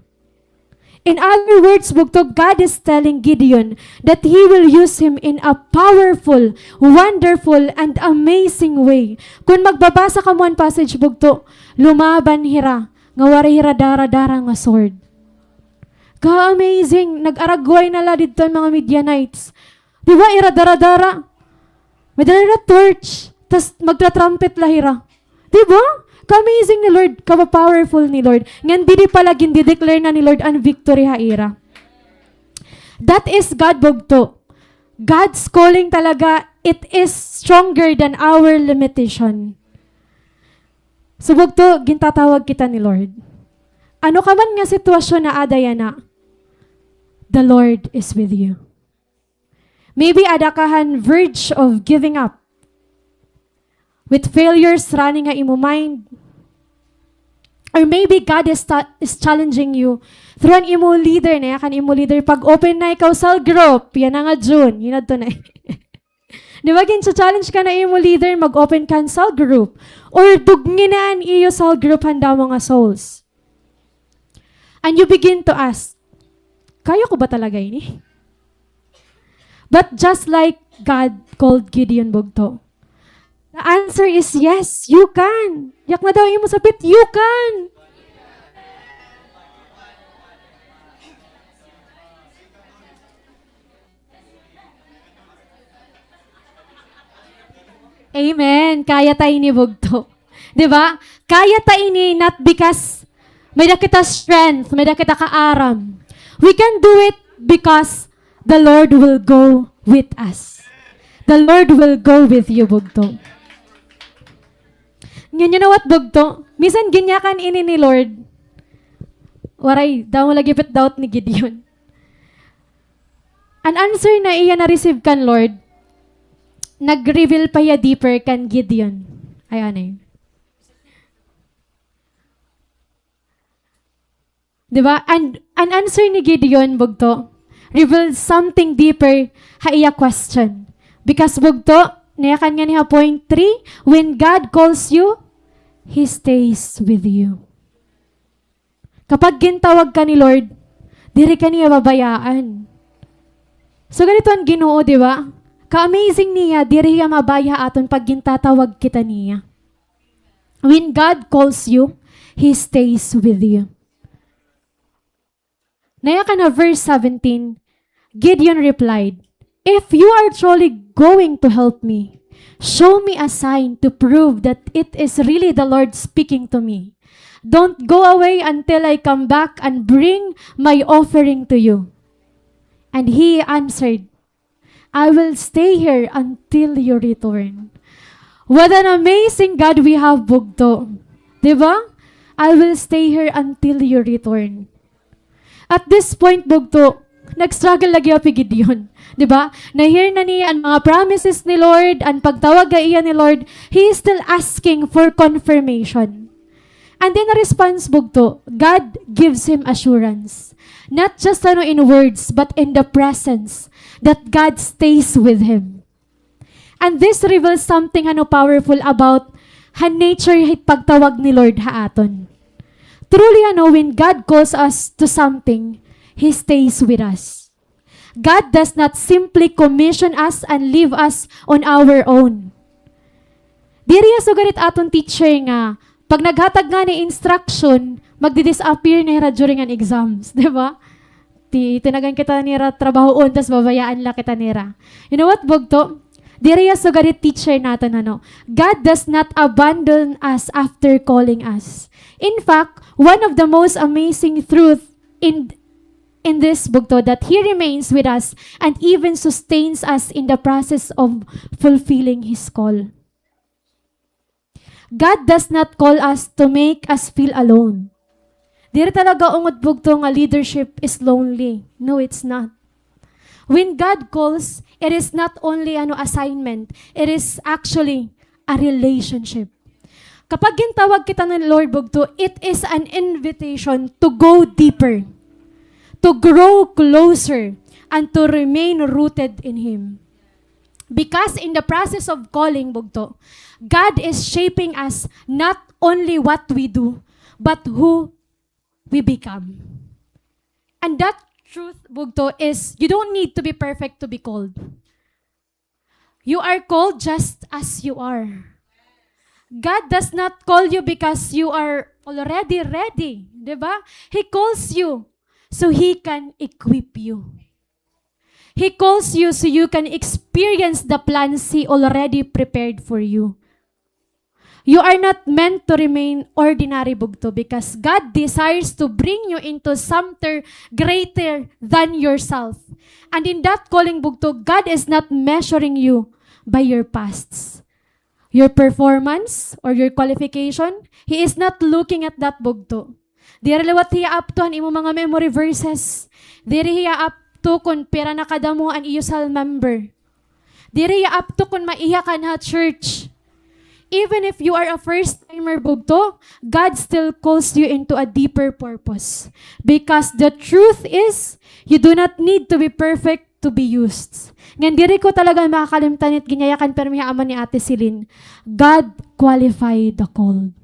In other words, bugto, God is telling Gideon that He will use him in a powerful, wonderful, and amazing way. Kung magbabasa ka mo ang passage, bugto, lumaban hira, nga wari hira dara-dara nga sword. Ka-amazing, nag-aragway nala dito ang mga Midianites. Di ba, ira dara-dara? May dala torch, tas magtra-trumpet lahira. Diba? Ka-amazing ni Lord, ka-powerful ni Lord. Ngan di pala gindi-declare na ni Lord ang victory haira. That is God, bugto. God's calling talaga, it is stronger than our limitation. So bugto, gintatawag kita ni Lord. Ano ka man nga sitwasyon na adaya na, the Lord is with you. Maybe adakahan verge of giving up. With failures running nga imo mind. Or maybe God is challenging you through an imo leader na yakan imo leader. Pag open na ikaw sa group, yan na nga June. Yun na to na. Di ba, challenge ka na imo leader, mag-open ka sa group. Or dugninaan iyo sa group handa mga souls. And you begin to ask, kaya ko ba talaga ini? But just like God called Gideon, bugto, the answer is yes, you can. Yak na daw imo sapit, you can. Amen. Kaya tayo ni bugto. Diba? Kaya tayo ni not because may da kita strength, may da kita kaaram. We can do it because the Lord will go with us. The Lord will go with you, bugto. Ngayon, you know what, bugto? Minsan ginyakan ini ni Lord. Waray, daw mo lagi doubt ni Gideon. An answer na iya na-receive kan Lord, nag-reveal pa iya deeper kan Gideon. Ay, ano yun? Diba? And an answer ni Gideon, bugto, reveals something deeper ha iya question. Because bugto, niyakan nga niya point 3, when God calls you, He stays with you. Kapag gintawag ka ni Lord, diri ka niya babayaan. So ganito ang Ginoo, di ba? Ka-amazing niya, diri siya mabaya aton pag gintatawag kita niya. When God calls you, He stays with you. Naya ka na verse 17, Gideon replied, "If you are truly going to help me, show me a sign to prove that it is really the Lord speaking to me. Don't go away until I come back and bring my offering to you." And he answered, "I will stay here until you return." What an amazing God we have, bugto. Diba? I will stay here until you return. At this point, bugto, nag-struggle lagi si Gideon. Diba? Na-hear na niya ang mga promises ni Lord, ang pagtawag iya ni Lord, he is still asking for confirmation. And then a response, bugto, God gives him assurance. Not just in words, but in the presence that God stays with him. And this reveals something powerful about nature hit pagtawag ni Lord haaton. Truly when God calls us to something, He stays with us. God does not simply commission us and leave us on our own. Diriya sugarit aton teacher nga, pag naghatag nga ni instruction, magdi-disappear nira during an exams, di ba? Tinagan kita nira trabahoon, tas babayaan la kita nira. You know what, bugto? Diriya sugarit teacher natin God does not abandon us after calling us. In fact, one of the most amazing truth in this bugto that He remains with us and even sustains us in the process of fulfilling His call. God does not call us to make us feel alone. Diri talaga ungod bugto nga leadership is lonely. No, it's not. When God calls, it is not only assignment, it is actually a relationship. Kapag gintawag kita ng Lord bugto, it is an invitation to go deeper, to grow closer, and to remain rooted in Him. Because in the process of calling, bugto, God is shaping us not only what we do, but who we become. And that truth, bugto, is you don't need to be perfect to be called. You are called just as you are. God does not call you because you are already ready, diba? He calls you so He can equip you. He calls you so you can experience the plans He already prepared for you. You are not meant to remain ordinary, bugto, because God desires to bring you into something greater than yourself. And in that calling, bugto, God is not measuring you by your pasts, your performance, or your qualification. He is not looking at that, bugto. Diri liwat hiya up to imo mga memory verses. Diri hiya up to kung pera nakadamo an iyo cell member. Diri hiya up to kung maiya ka na church. Even if you are a first-timer, bugto, God still calls you into a deeper purpose. Because the truth is, you do not need to be perfect to be used. Ngayon, diri ko talaga makakalimtan at ginyayakan permiha aman ni Ate Celine. God qualified the called.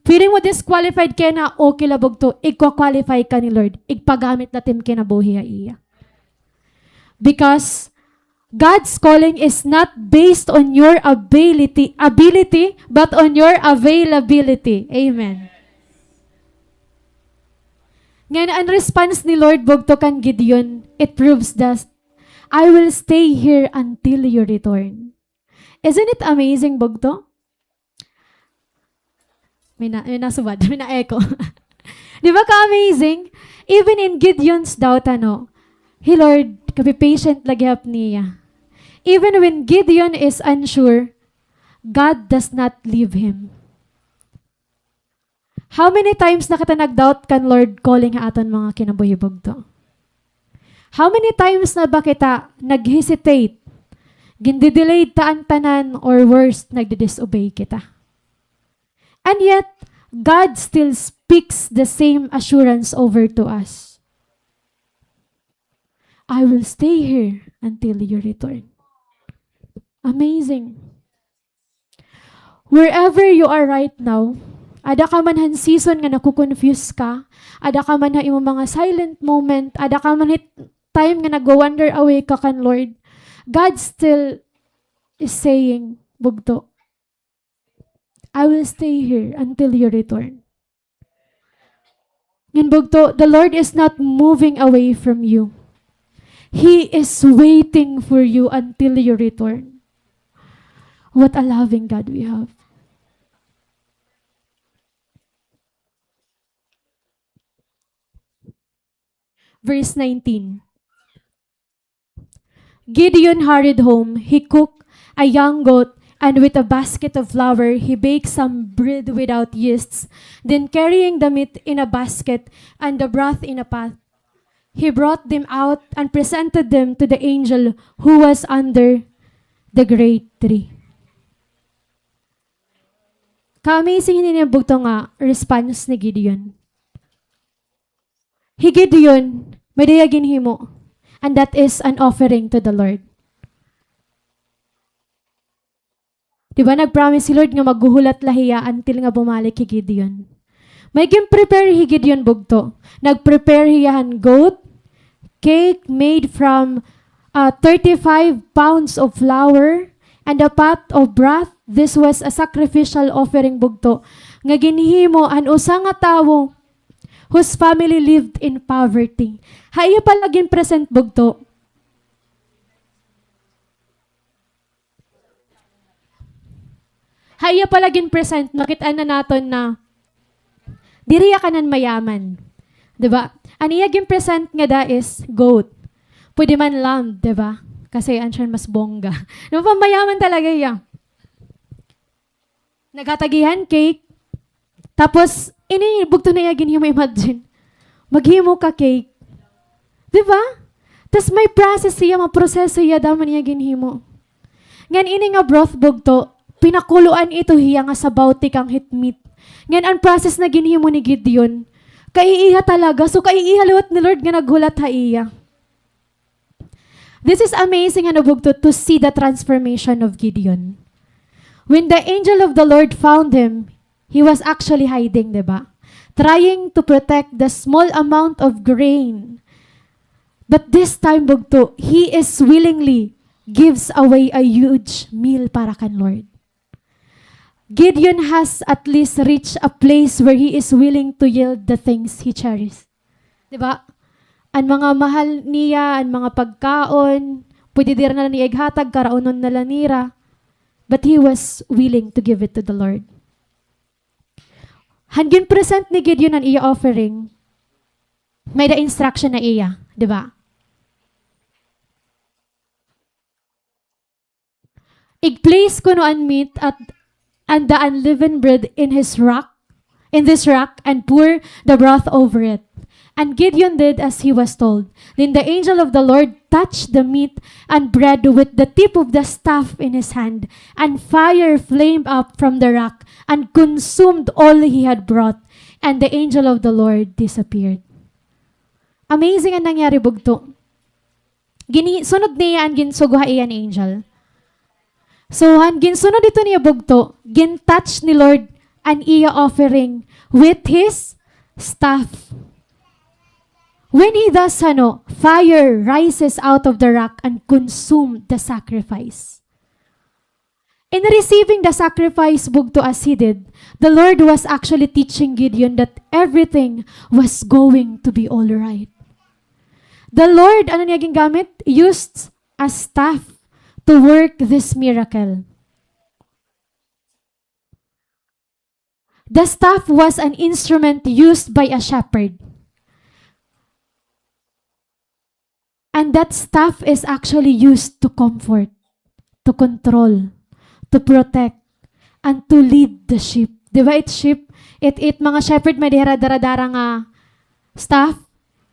Feeling mo disqualified kaya na okay la bugto, igko-qualify ka ni Lord. Igpagamit natin kinabuhi iya. Because God's calling is not based on your ability, but on your availability. Amen. Ngayon, ang response ni Lord bugto kan Gideon, it proves that I will stay here until you return. Isn't it amazing, bugto? May na-echo. Di ba ka-amazing? Even in Gideon's doubt, Hey Lord, kapi patient lagi hap niya. Even when Gideon is unsure, God does not leave him. How many times na kita nag-doubt kan Lord calling ha aton mga kinabuhibog to? How many times na ba kita nag-hesitate, gindidelayed taan tanan, or worst, nagdi-disobey kita? And yet, God still speaks the same assurance over to us. I will stay here until you return. Amazing. Wherever you are right now, ada ka man han season nga nakukonfuse ka, ada ka man ha imo mga silent moment, ada ka man time nga nag-wander away ka kan Lord, God still is saying, bugto, I will stay here until you return. Ngin bugto, the Lord is not moving away from you. He is waiting for you until you return. What a loving God we have. Verse 19. Gideon hurried home. He cooked a young goat, and with a basket of flour, he baked some bread without yeasts. Then carrying the meat in a basket and the broth in a pot, he brought them out and presented them to the angel who was under the great tree. Ka-amazing hininibog to nga response ni Gideon. He Gideon, may dayagin himo, and that is an offering to the Lord. Diba nag-promise si Lord nga maghuhulat lahiya until nga bumalik hi Gideon. May prepare hi Gideon bugto. Nag-prepare hiyahan goat, cake made from 35 pounds of flour, and a pot of broth. This was a sacrificial offering bugto. Nga ginhimo an usa nga tawo whose family lived in poverty. Haya palaging present bugto. Haya palaging present, makita na naton na diriya kanan mayaman. Diba? Aniyaging present nga da is goat. Pwede man lamb, diba? Kasi ansyan mas bongga. Diba, mayaman talaga yan. Nagatagihan cake. Tapos, bugto na yagin yung imagine. Maghimo ka cake. Diba? Tapos may process siya, maproseso siya, daman yagin himo. Ngan ini nga broth bugto, pinakuluan ito hiya nga sa bawti kang hitmeat. Ngan ang process na ginhimo ni Gideon, kaiiha talaga. So kaiiha liwat ni Lord nga naghulat ha iya. This is amazing ano bugto to see the transformation of Gideon. When the angel of the Lord found him, he was actually hiding, diba? Trying to protect the small amount of grain. But this time, bugto, he is willingly gives away a huge meal para kan Lord. Gideon has at least reached a place where he is willing to yield the things he cherishes. Diba? Ang mga mahal niya, ang mga pagkaon, pwede dir na niya ighatag, karaunon na lanira. But he was willing to give it to the Lord. Hanggang present ni Gideon ang iya offering, may the instruction na iya. Diba? I-place ko no ang meat and the unleavened bread in this rack, and pour the broth over it. And Gideon did as he was told. Then the angel of the Lord touched the meat and bread with the tip of the staff in his hand, and fire flamed up from the rack and consumed all he had brought, and the angel of the Lord disappeared. Amazing ang nangyari bugto. Sunod niya ang ginsuguha iyan angel. So, ginsunod ito niya bugto, gintouch ni Lord an iya offering with his staff. When he does fire rises out of the rock and consumed the sacrifice. In receiving the sacrifice bugto as he did, the Lord was actually teaching Gideon that everything was going to be all right. The Lord, ano niya gingamit? Used a staff to work this miracle. The staff was an instrument used by a shepherd. And that staff is actually used to comfort, to control, to protect, and to lead the sheep. Di ba it sheep? It mga shepherd may dara-dara nga staff.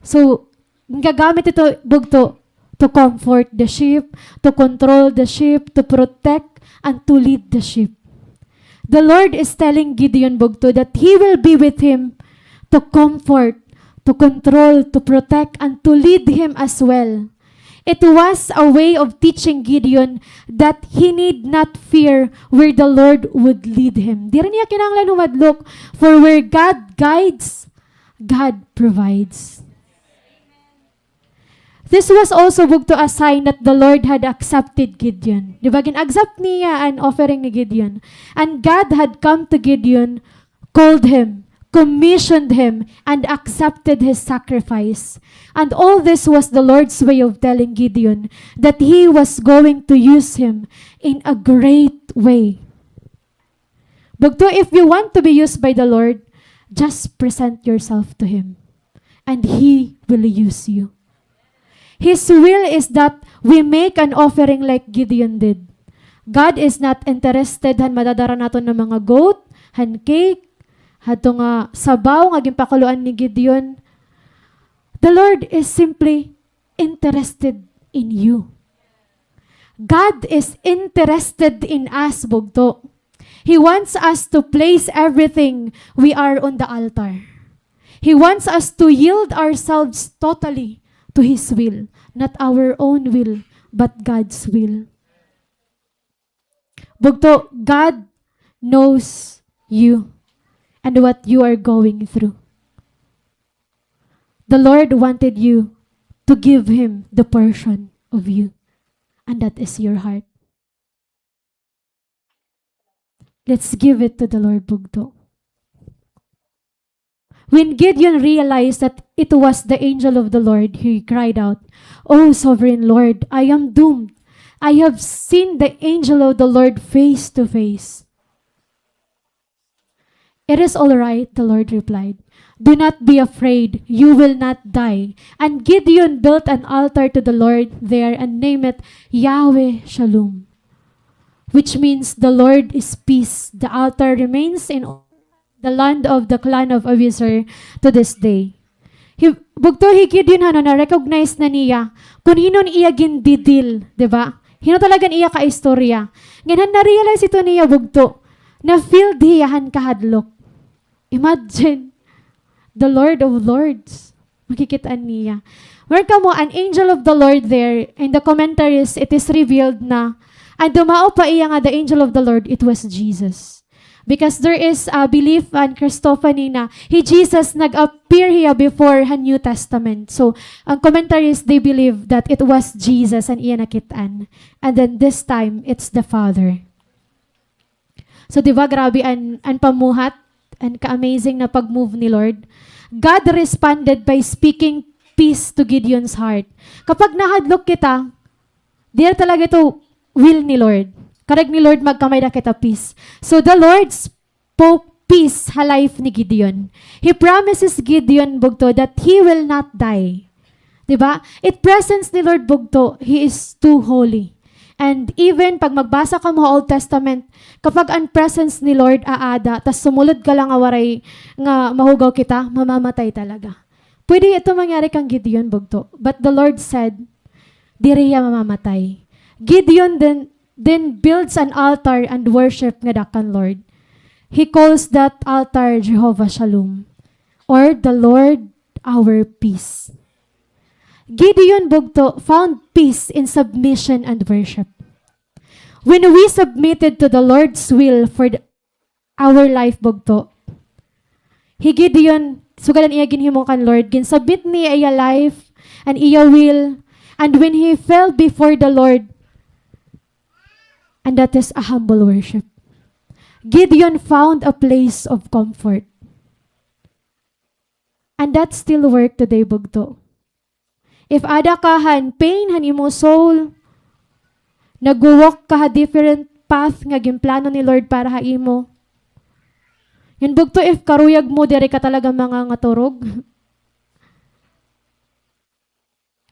So, gagamit ito bugto to comfort the sheep, to control the sheep, to protect, and to lead the sheep. The Lord is telling Gideon bugto that He will be with him to comfort, to control, to protect, and to lead him as well. It was a way of teaching Gideon that he need not fear where the Lord would lead him. Di rin niya kinanglan humadlok, for where God guides, God provides. This was also bugto a sign that the Lord had accepted Gideon. Di ba? Gin-accept niya an offering ni Gideon. And God had come to Gideon, called him, commissioned him, and accepted his sacrifice. And all this was the Lord's way of telling Gideon that He was going to use him in a great way. Bugto, if you want to be used by the Lord, just present yourself to Him, and He will use you. His will is that we make an offering like Gideon did. God is not interested han madadara naton ng mga goat, han cake, hato nga sabaw nga ginpakuluan ni Gideon. The Lord is simply interested in you. God is interested in us, bugto. He wants us to place everything we are on the altar. He wants us to yield ourselves totally to His will, not our own will, but God's will. Bugto, God knows you and what you are going through. The Lord wanted you to give Him the portion of you, and that is your heart. Let's give it to the Lord, bugto. When Gideon realized that it was the angel of the Lord, he cried out, "O sovereign Lord, I am doomed. I have seen the angel of the Lord face to face." "It is all right," the Lord replied. "Do not be afraid. You will not die." And Gideon built an altar to the Lord there and named it Yahweh Shalom, which means the Lord is peace. The altar remains in the land of the clan of Abiezer to this day. Bugto Gideon na-recognize na niya kung hinon iya gindidil, di ba? Hino talagan iya ka-istorya. Ngayon na-realize ito niya bugto na feel diyahan kahadlok. Imagine, the Lord of Lords. Makikitaan niya. Where ka mo, an angel of the Lord there, in the commentaries, it is revealed na, and dumao pa iya nga the angel of the Lord, it was Jesus. Because there is a belief and Christophany na Jesus nag-appear here before the New Testament. So, ang commentaries, they believe that it was Jesus and iya nakitaan. And then this time, it's the Father. So, di ba, grabe ang pamuhat and ka-amazing na pag-move ni Lord. God responded by speaking peace to Gideon's heart. Kapag nahadlok kita, diyan talaga ito will ni Lord. Karag ni Lord magkamay na kita peace. So the Lord spoke peace sa life ni Gideon. He promises Gideon bugto that he will not die. Diba? It presents ni Lord bugto, He is too holy. And even pag magbasa ka mo Old Testament, kapag ang presence ni Lord aada, tas sumulod ka lang awaray nga mahugaw kita, mamamatay talaga. Pwede ito mangyari kang Gideon bugto. But the Lord said, di riya mamamatay. Gideon then builds an altar and worship nga dakan Lord. He calls that altar Jehovah Shalom, or the Lord our peace. Gideon bugto found peace in submission and worship. When we submitted to the Lord's will for our life bugto, Gideon, sugalan iya ginhimo kan Lord, ginsubmit niya iya life and iya will, and when he fell before the Lord, and that is a humble worship, Gideon found a place of comfort. And that still work today, bugto. If ada ka han pain, han imo soul, nag-walk ka ha different path nga ginplano ni Lord para ha imo, Hinbog to if karuyag mo, diri ka talaga mga ngaturog.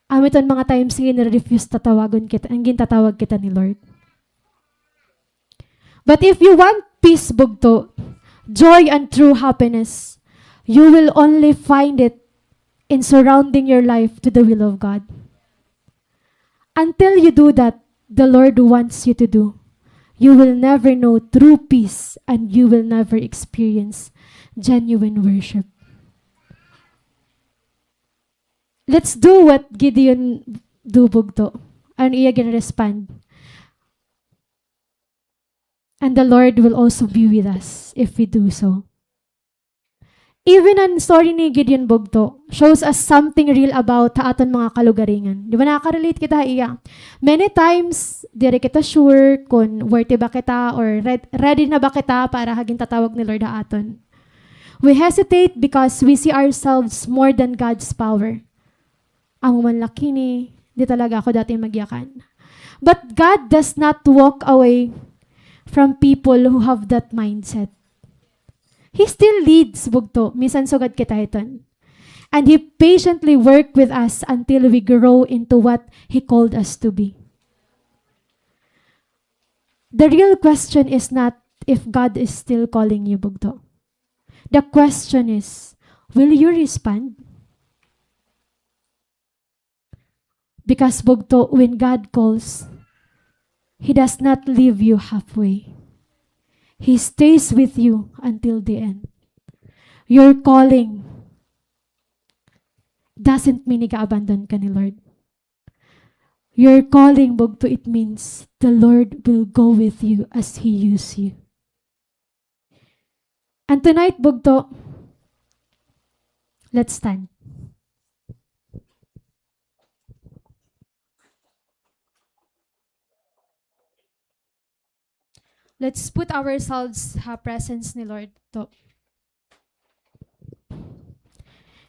Amiton mga times nga nire-refuse tatawagon kita, ang gintatawag kita ni Lord. But if you want peace, bugto, joy and true happiness, you will only find it in surrounding your life to the will of God. Until you do that, the Lord wants you to do, you will never know true peace and you will never experience genuine worship. Let's do what Gideon do, bugto. And iya gonna respond. And the Lord will also be with us if we do so. Even ang story ni Gideon Bugto shows us something real about ta aton mga kalugaringan. Di ba nakaka-relate kita iya? Many times, dire kita sure kung worthy ba kita or ready na ba kita para haging tatawag ni Lord aton. We hesitate because we see ourselves more than God's power. Ang manlaki ni, di talaga ako dati magyakan. But God does not walk away from people who have that mindset. He still leads, bugto. Minsan sugad kita iton. And He patiently work with us until we grow into what He called us to be. The real question is not if God is still calling you, bugto. The question is, will you respond? Because, bugto, when God calls, He does not leave you halfway. He stays with you until the end. Your calling doesn't mean ika-abandon ka ni Lord. Your calling, bugto, it means the Lord will go with you as He uses you. And tonight, bugto, let's stand. Let's put ourselves sa presence ni Lord to.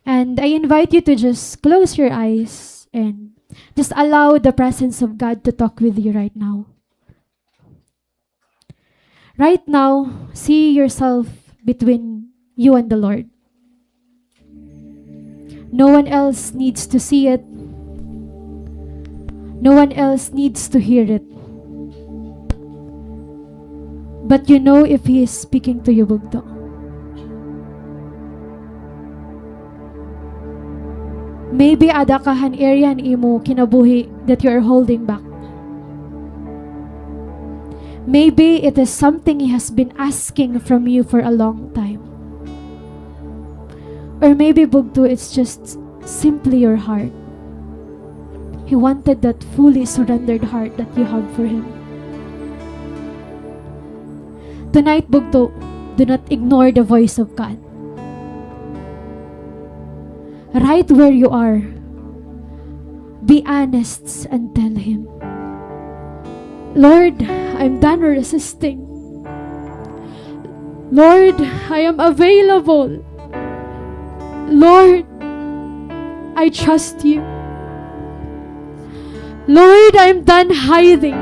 And I invite you to just close your eyes and just allow the presence of God to talk with you right now. Right now, see yourself between you and the Lord. No one else needs to see it. No one else needs to hear it. But you know if He is speaking to you, bugto. Maybe ada kahan area ni imo kinabuhi that you are holding back. Maybe it is something He has been asking from you for a long time. Or maybe, bugto, it's just simply your heart. He wanted that fully surrendered heart that you have for Him. Tonight, bugto, do not ignore the voice of God. Right where you are, be honest and tell Him, Lord, I'm done resisting. Lord, I am available. Lord, I trust You. Lord, I'm done hiding.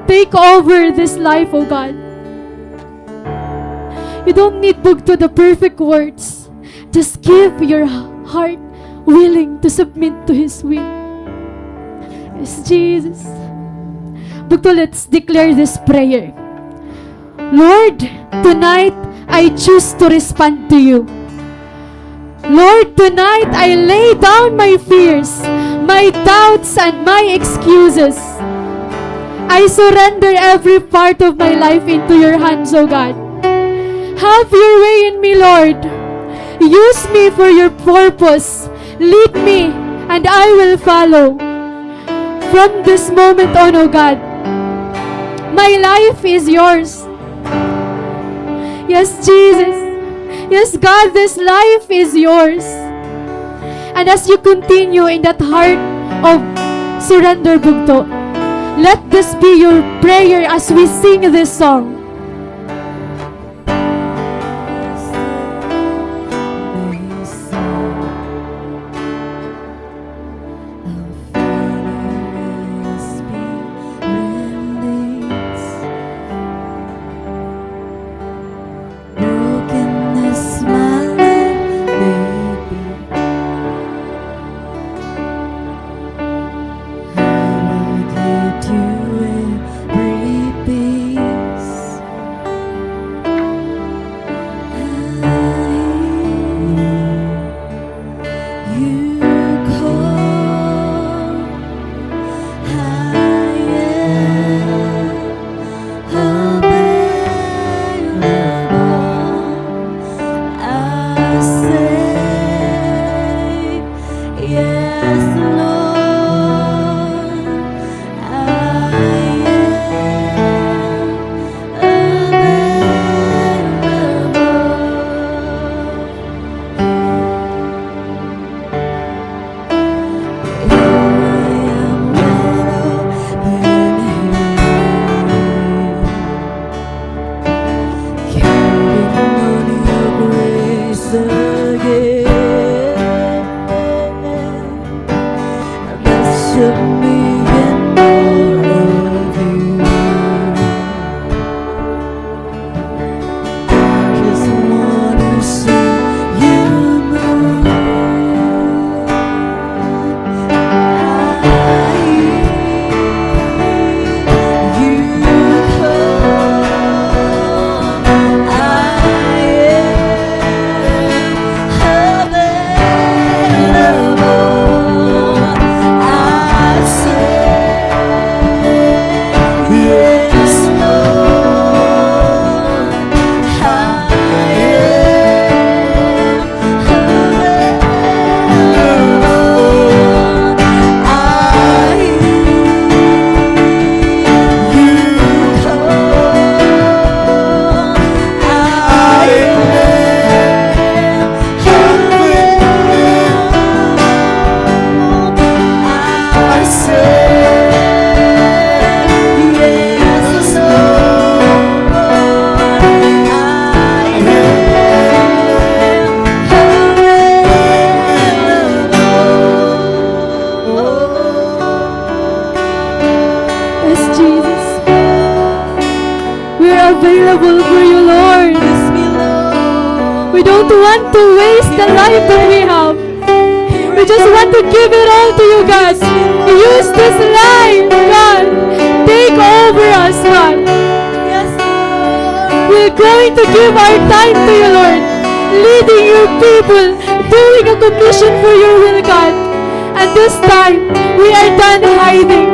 Take over this life, oh God. You don't need, bugto, the perfect words. Just give your heart willing to submit to His will. Yes, Jesus. Bugto, let's declare this prayer. Lord, tonight I choose to respond to You. Lord, tonight I lay down my fears, my doubts, and my excuses. I surrender every part of my life into Your hands, O God. Have Your way in me, Lord. Use me for Your purpose. Lead me, and I will follow. From this moment on, O God, my life is Yours. Yes, Jesus. Yes, God, this life is Yours. And as you continue in that heart of surrender, bugto, let this be your prayer as we sing this song. Brokenness available for you, Lord. Use me, Lord. We don't want to waste the life that we have. We just want to give it all to you, God. Use this life, God. Take over us, God. Yes, Lord. We're going to give our time to you, Lord. Leading your people, doing a commission for your will, God. And this time, we are done hiding.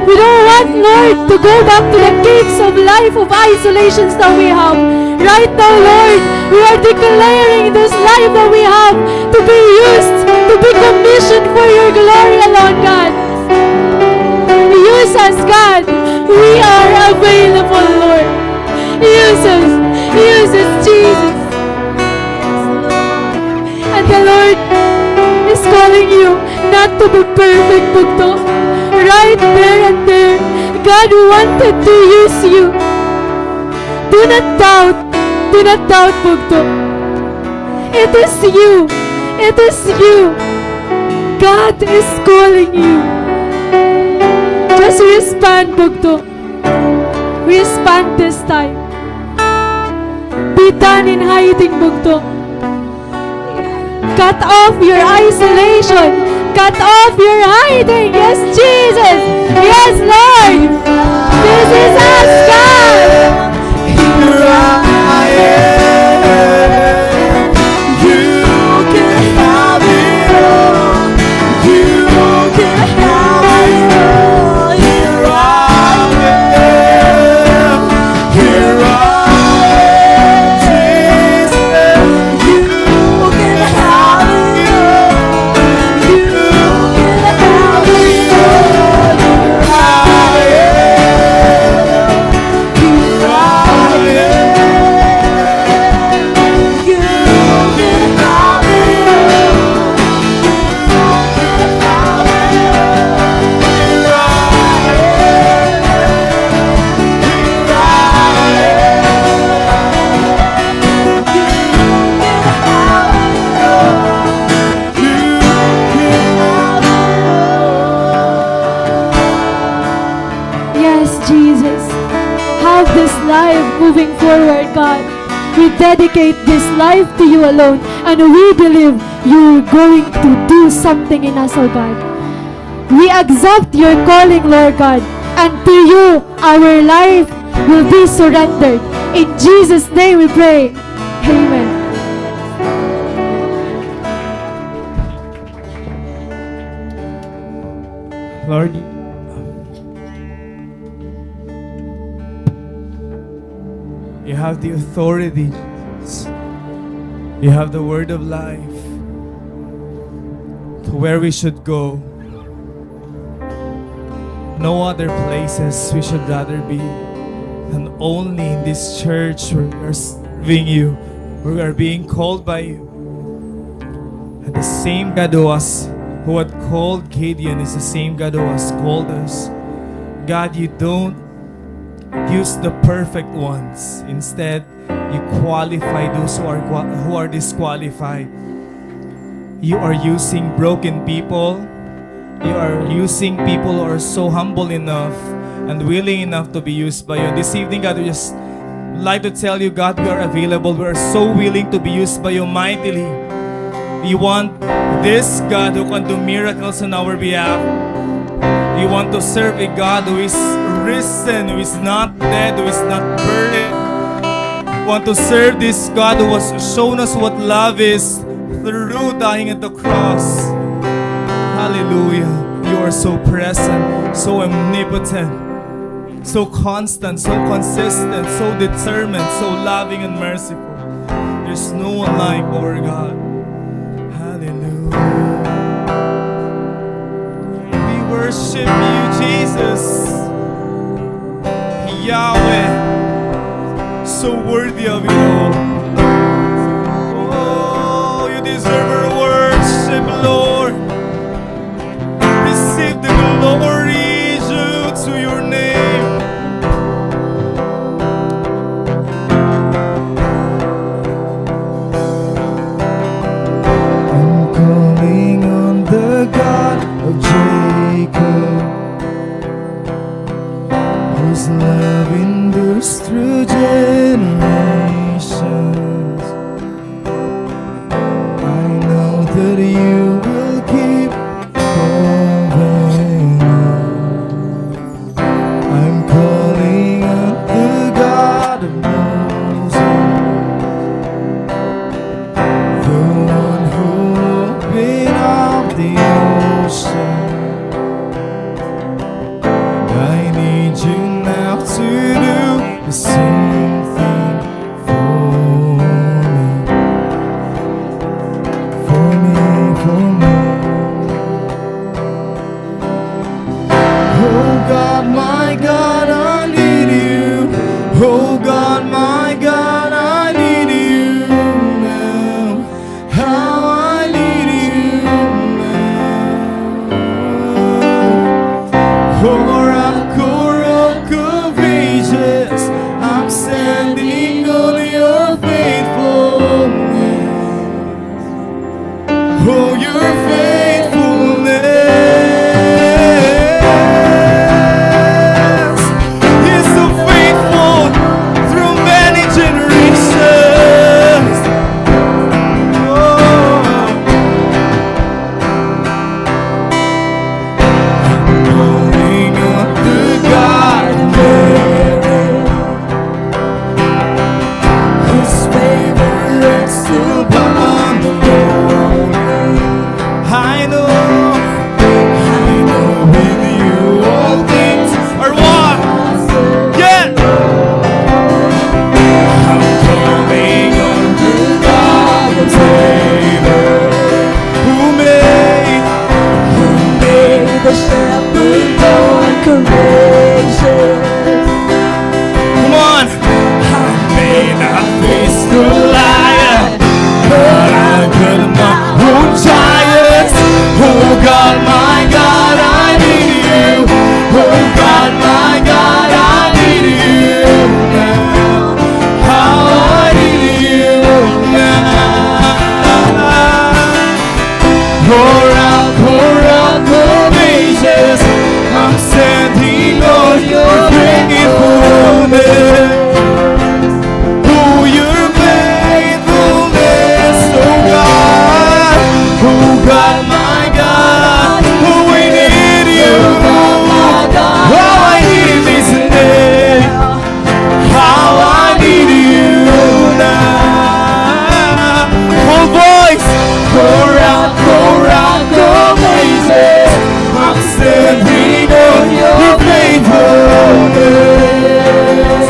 We don't want, Lord, to go back to the caves of life of isolations that we have. Right now, Lord, we are declaring this life that we have to be used, to be commissioned for your glory alone, God. Use us, God. We are available, Lord. Use us. Use us, Jesus. And the Lord is calling you not to be perfect, Bugto. Right there and there, God wanted to use you. Do not doubt. Do not doubt, Bugto. It is you. It is you. God is calling you. Just respond, Bugto. Respond this time. Be done in hiding, Bugto. Cut off your isolation. Cut off your hiding. Yes, Jesus. Yes, Lord. This is us, God. Here I am. You can have it all. You can have it all. Here I am. Here I am, Jesus. You can have it all. You can have it all. Here I am. Here I am. You can have it all. Here Yes, Jesus. Have this life moving forward, God. We dedicate this life to you alone, and we believe you're going to do something in us, oh God. We accept your calling, Lord God, and to you our life will be surrendered. In Jesus' name we pray. Amen. Lord, you have the authority. You have the word of life to where we should go. No other places we should rather be than only in this church where we are serving you, where we are being called by you. And the same God who had called Gideon is the same God who has called us. God, you don't use the perfect ones. Instead, you qualify those who are disqualified. You are using broken people. You are using people who are so humble enough and willing enough to be used by you. And this evening, God, we just like to tell you, God, we are available. We are so willing to be used by you mightily. We want this God who can do miracles on our behalf. We want to serve a God who is risen, who is not dead, who is not buried. We want to serve this God who has shown us what love is through dying at the cross. Hallelujah. You are so present, so omnipotent, so constant, so consistent, so determined, so loving and merciful. There's no one like our God. We worship you, Jesus. Yahweh, so worthy of it all. Oh, you deserve our worship, Lord. Receive the glory due to your name. I'm calling on the God of Jacob, who Whose love endures through generations. I know that you will keep covenant. I'm calling out the God of Moses, the one who opened up the ocean. I need you now to do the same thing for me, for me, for me. Oh God, my God, I need you. Oh God, my God, I need you now. How I need you now. Oh rock of ages, I'm standing on your faithfulness. Oh, your faithfulness is so faithful through many generations. Oh, calling on the God of Mary, whose favor rests upon the lonely. I know with you all things are one. Yeah, I'm calling on the God of favor, who made The shepherd born courageous. Come on! I may not face Goliath, but I could my own giants. Oh God, my God, I need you. Oh God, my God, I need you now. How I need you now. Pour out of ages, I'm standing on your faithfulness. Oh, your faithfulness, oh God, my God, oh, we need you. Oh, I need this day. How I need you now. Oh, voice, pour out of ages, I'm standing on your faithfulness.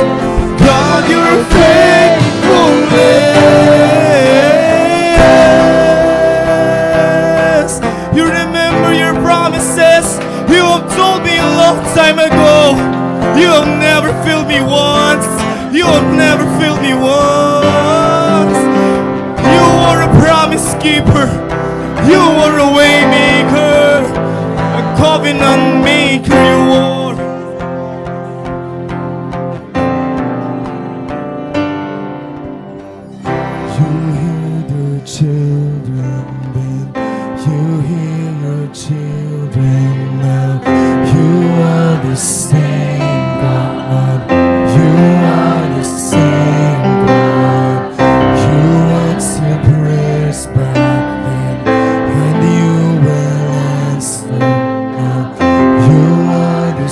God, your faithfulness. You remember your promises. You have told me a long time ago. You have never failed me once. You have never failed me once. You are a promise keeper. You are a way maker, a covenant maker. You are. You hear the children then. You hear your children now. You are the same God. You are the same God. You answer prayers back then, and you will answer now. You are the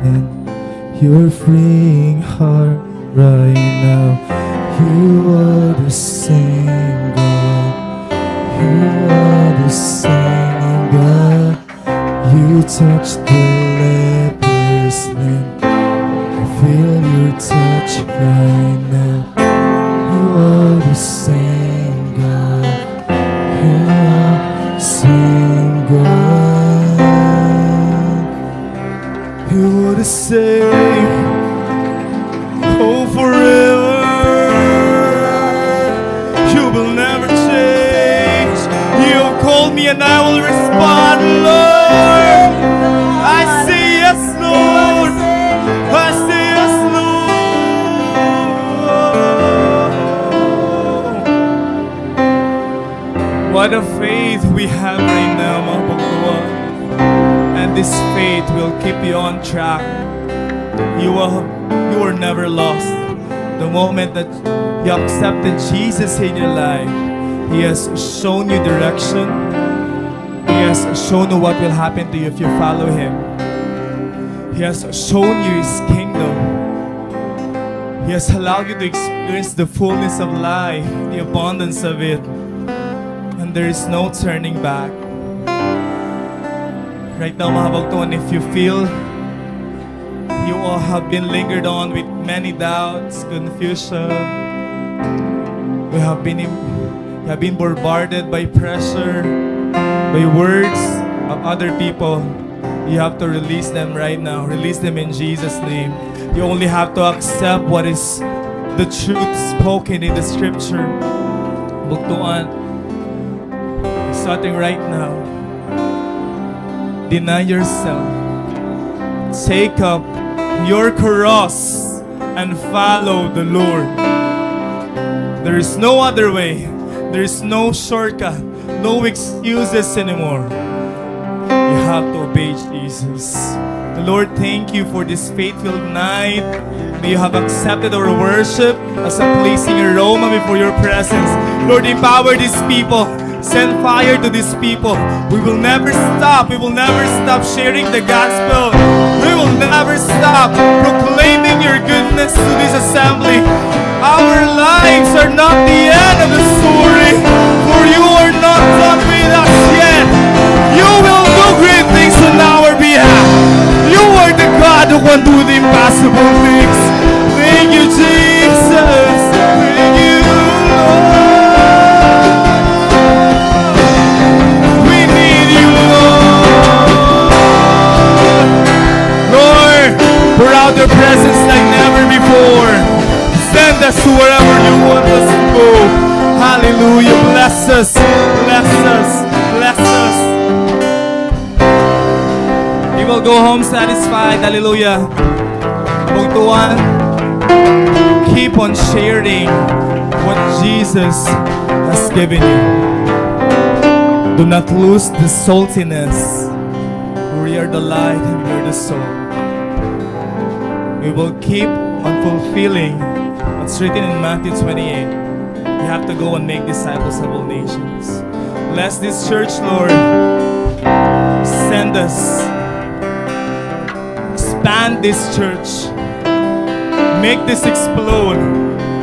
and you're freeing heart right now. You are the same God. You are the same God. You touched the leper's limb. I feel your touch right now. You are the same God. You are the same God. You are the same. Oh, forever. You will never change. You have called me and I will respond, Lord. I say yes, Lord. I say yes, Lord. What a faith we have right now, mga pagkawan. And this faith will keep you on track. You are never lost. The moment that you accepted Jesus in your life, He has shown you direction. He has shown you what will happen to you if you follow Him. He has shown you His kingdom. He has allowed you to experience the fullness of life, the abundance of it. And there is no turning back. Right now, mga bagtuan, if you feel you all have been lingered on with many doubts, confusion, you have been bombarded by pressure, by words of other people, you have to release them right now. Release them in Jesus' name. You only have to accept what is the truth spoken in the scripture. Bugtuan, starting right now. Deny yourself. Take up your cross and follow the Lord. There is no other way. There is no shortcut. No excuses anymore. You have to obey Jesus. The Lord, thank you for this faithful night. May you have accepted our worship as a pleasing aroma before your presence. Lord, empower these people. Send fire to these people. We will never stop. We will never stop sharing the gospel. We will never stop proclaiming your goodness to this assembly. Our lives are not the end of the story, for you are not done with us yet. You will do great things on our behalf. You are the God who can do the impossible things. Thank you, Jesus. Thank you, Lord. We need you, Lord. Lord, pour out your presence like never before. Send us to wherever you want us to go. Hallelujah. Bless us. Bless us. Bless us. We will go home satisfied. Hallelujah. Bugtuan, keep on sharing what Jesus has given you. Do not lose the saltiness. We are the light and we are the salt. We will keep on fulfilling what's written in Matthew 28. We have to go and make disciples of all nations. Bless this church, Lord. Send us. Expand this church. Make this explode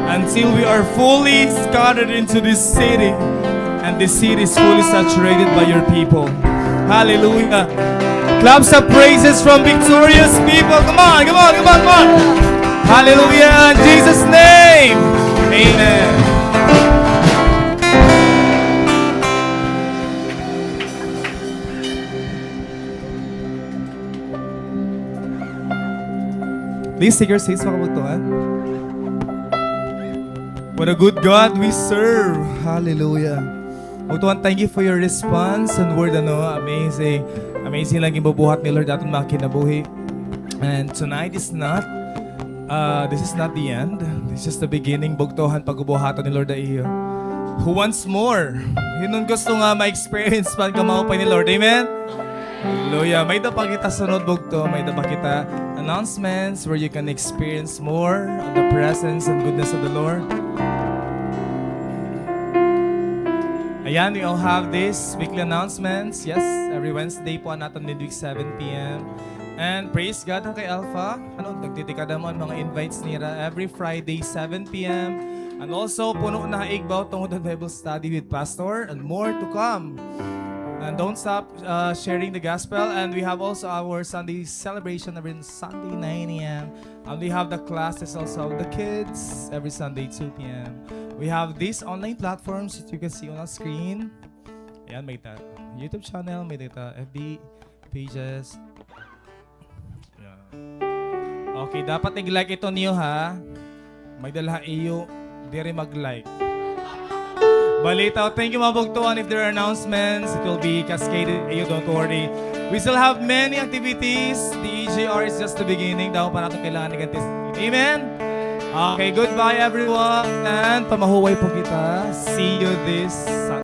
until we are fully scattered into this city and this city is fully saturated by your people. Hallelujah. Claps of praises from victorious people. Come on, come on, come on, come on. Hallelujah. In Jesus' name. Amen. Please take your seats, mga kabugtuan. What a good God we serve. Hallelujah. Kabugtuan, thank you for your response and word, amazing. Amazing lang yung bubuhat ni Lord atong mga kinabuhi. And tonight is not, this is not the end. This is the beginning. Bugtuhan pagbubuhaton ni Lord iyo. Who wants more? Yun ang gusto nga ma-experience pag kamahupay ni Lord. Amen? Hallelujah. May pa kita sunod bugto. May pa kita announcements where you can experience more of the presence and goodness of the Lord. Ayan, we all have this weekly announcements. Yes, every Wednesday po natin midweek 7 p.m. And praise God ang kay Alpha. Ano, nagtitika naman mga invites nila every Friday, 7 p.m. And also, puno na igbaw tungod ang Bible study with Pastor and more to come. And don't stop sharing the gospel. And we have also our Sunday celebration every Sunday, 9 a.m. And we have the classes also of the kids every Sunday, 2 p.m. We have these online platforms that you can see on our screen. Ayan, may YouTube channel, may FB pages. Ayan. Okay, dapat i-like ito niyo ha. May dala iyo, dire mag-like. Balita, thank you mga bugtuan. If there are announcements, it will be cascaded. You don't worry. We still have many activities. The EJR is just the beginning. Daw pa natin kailangan igantis. Amen? Okay, goodbye everyone. And pamahuway po kita. See you this Sunday.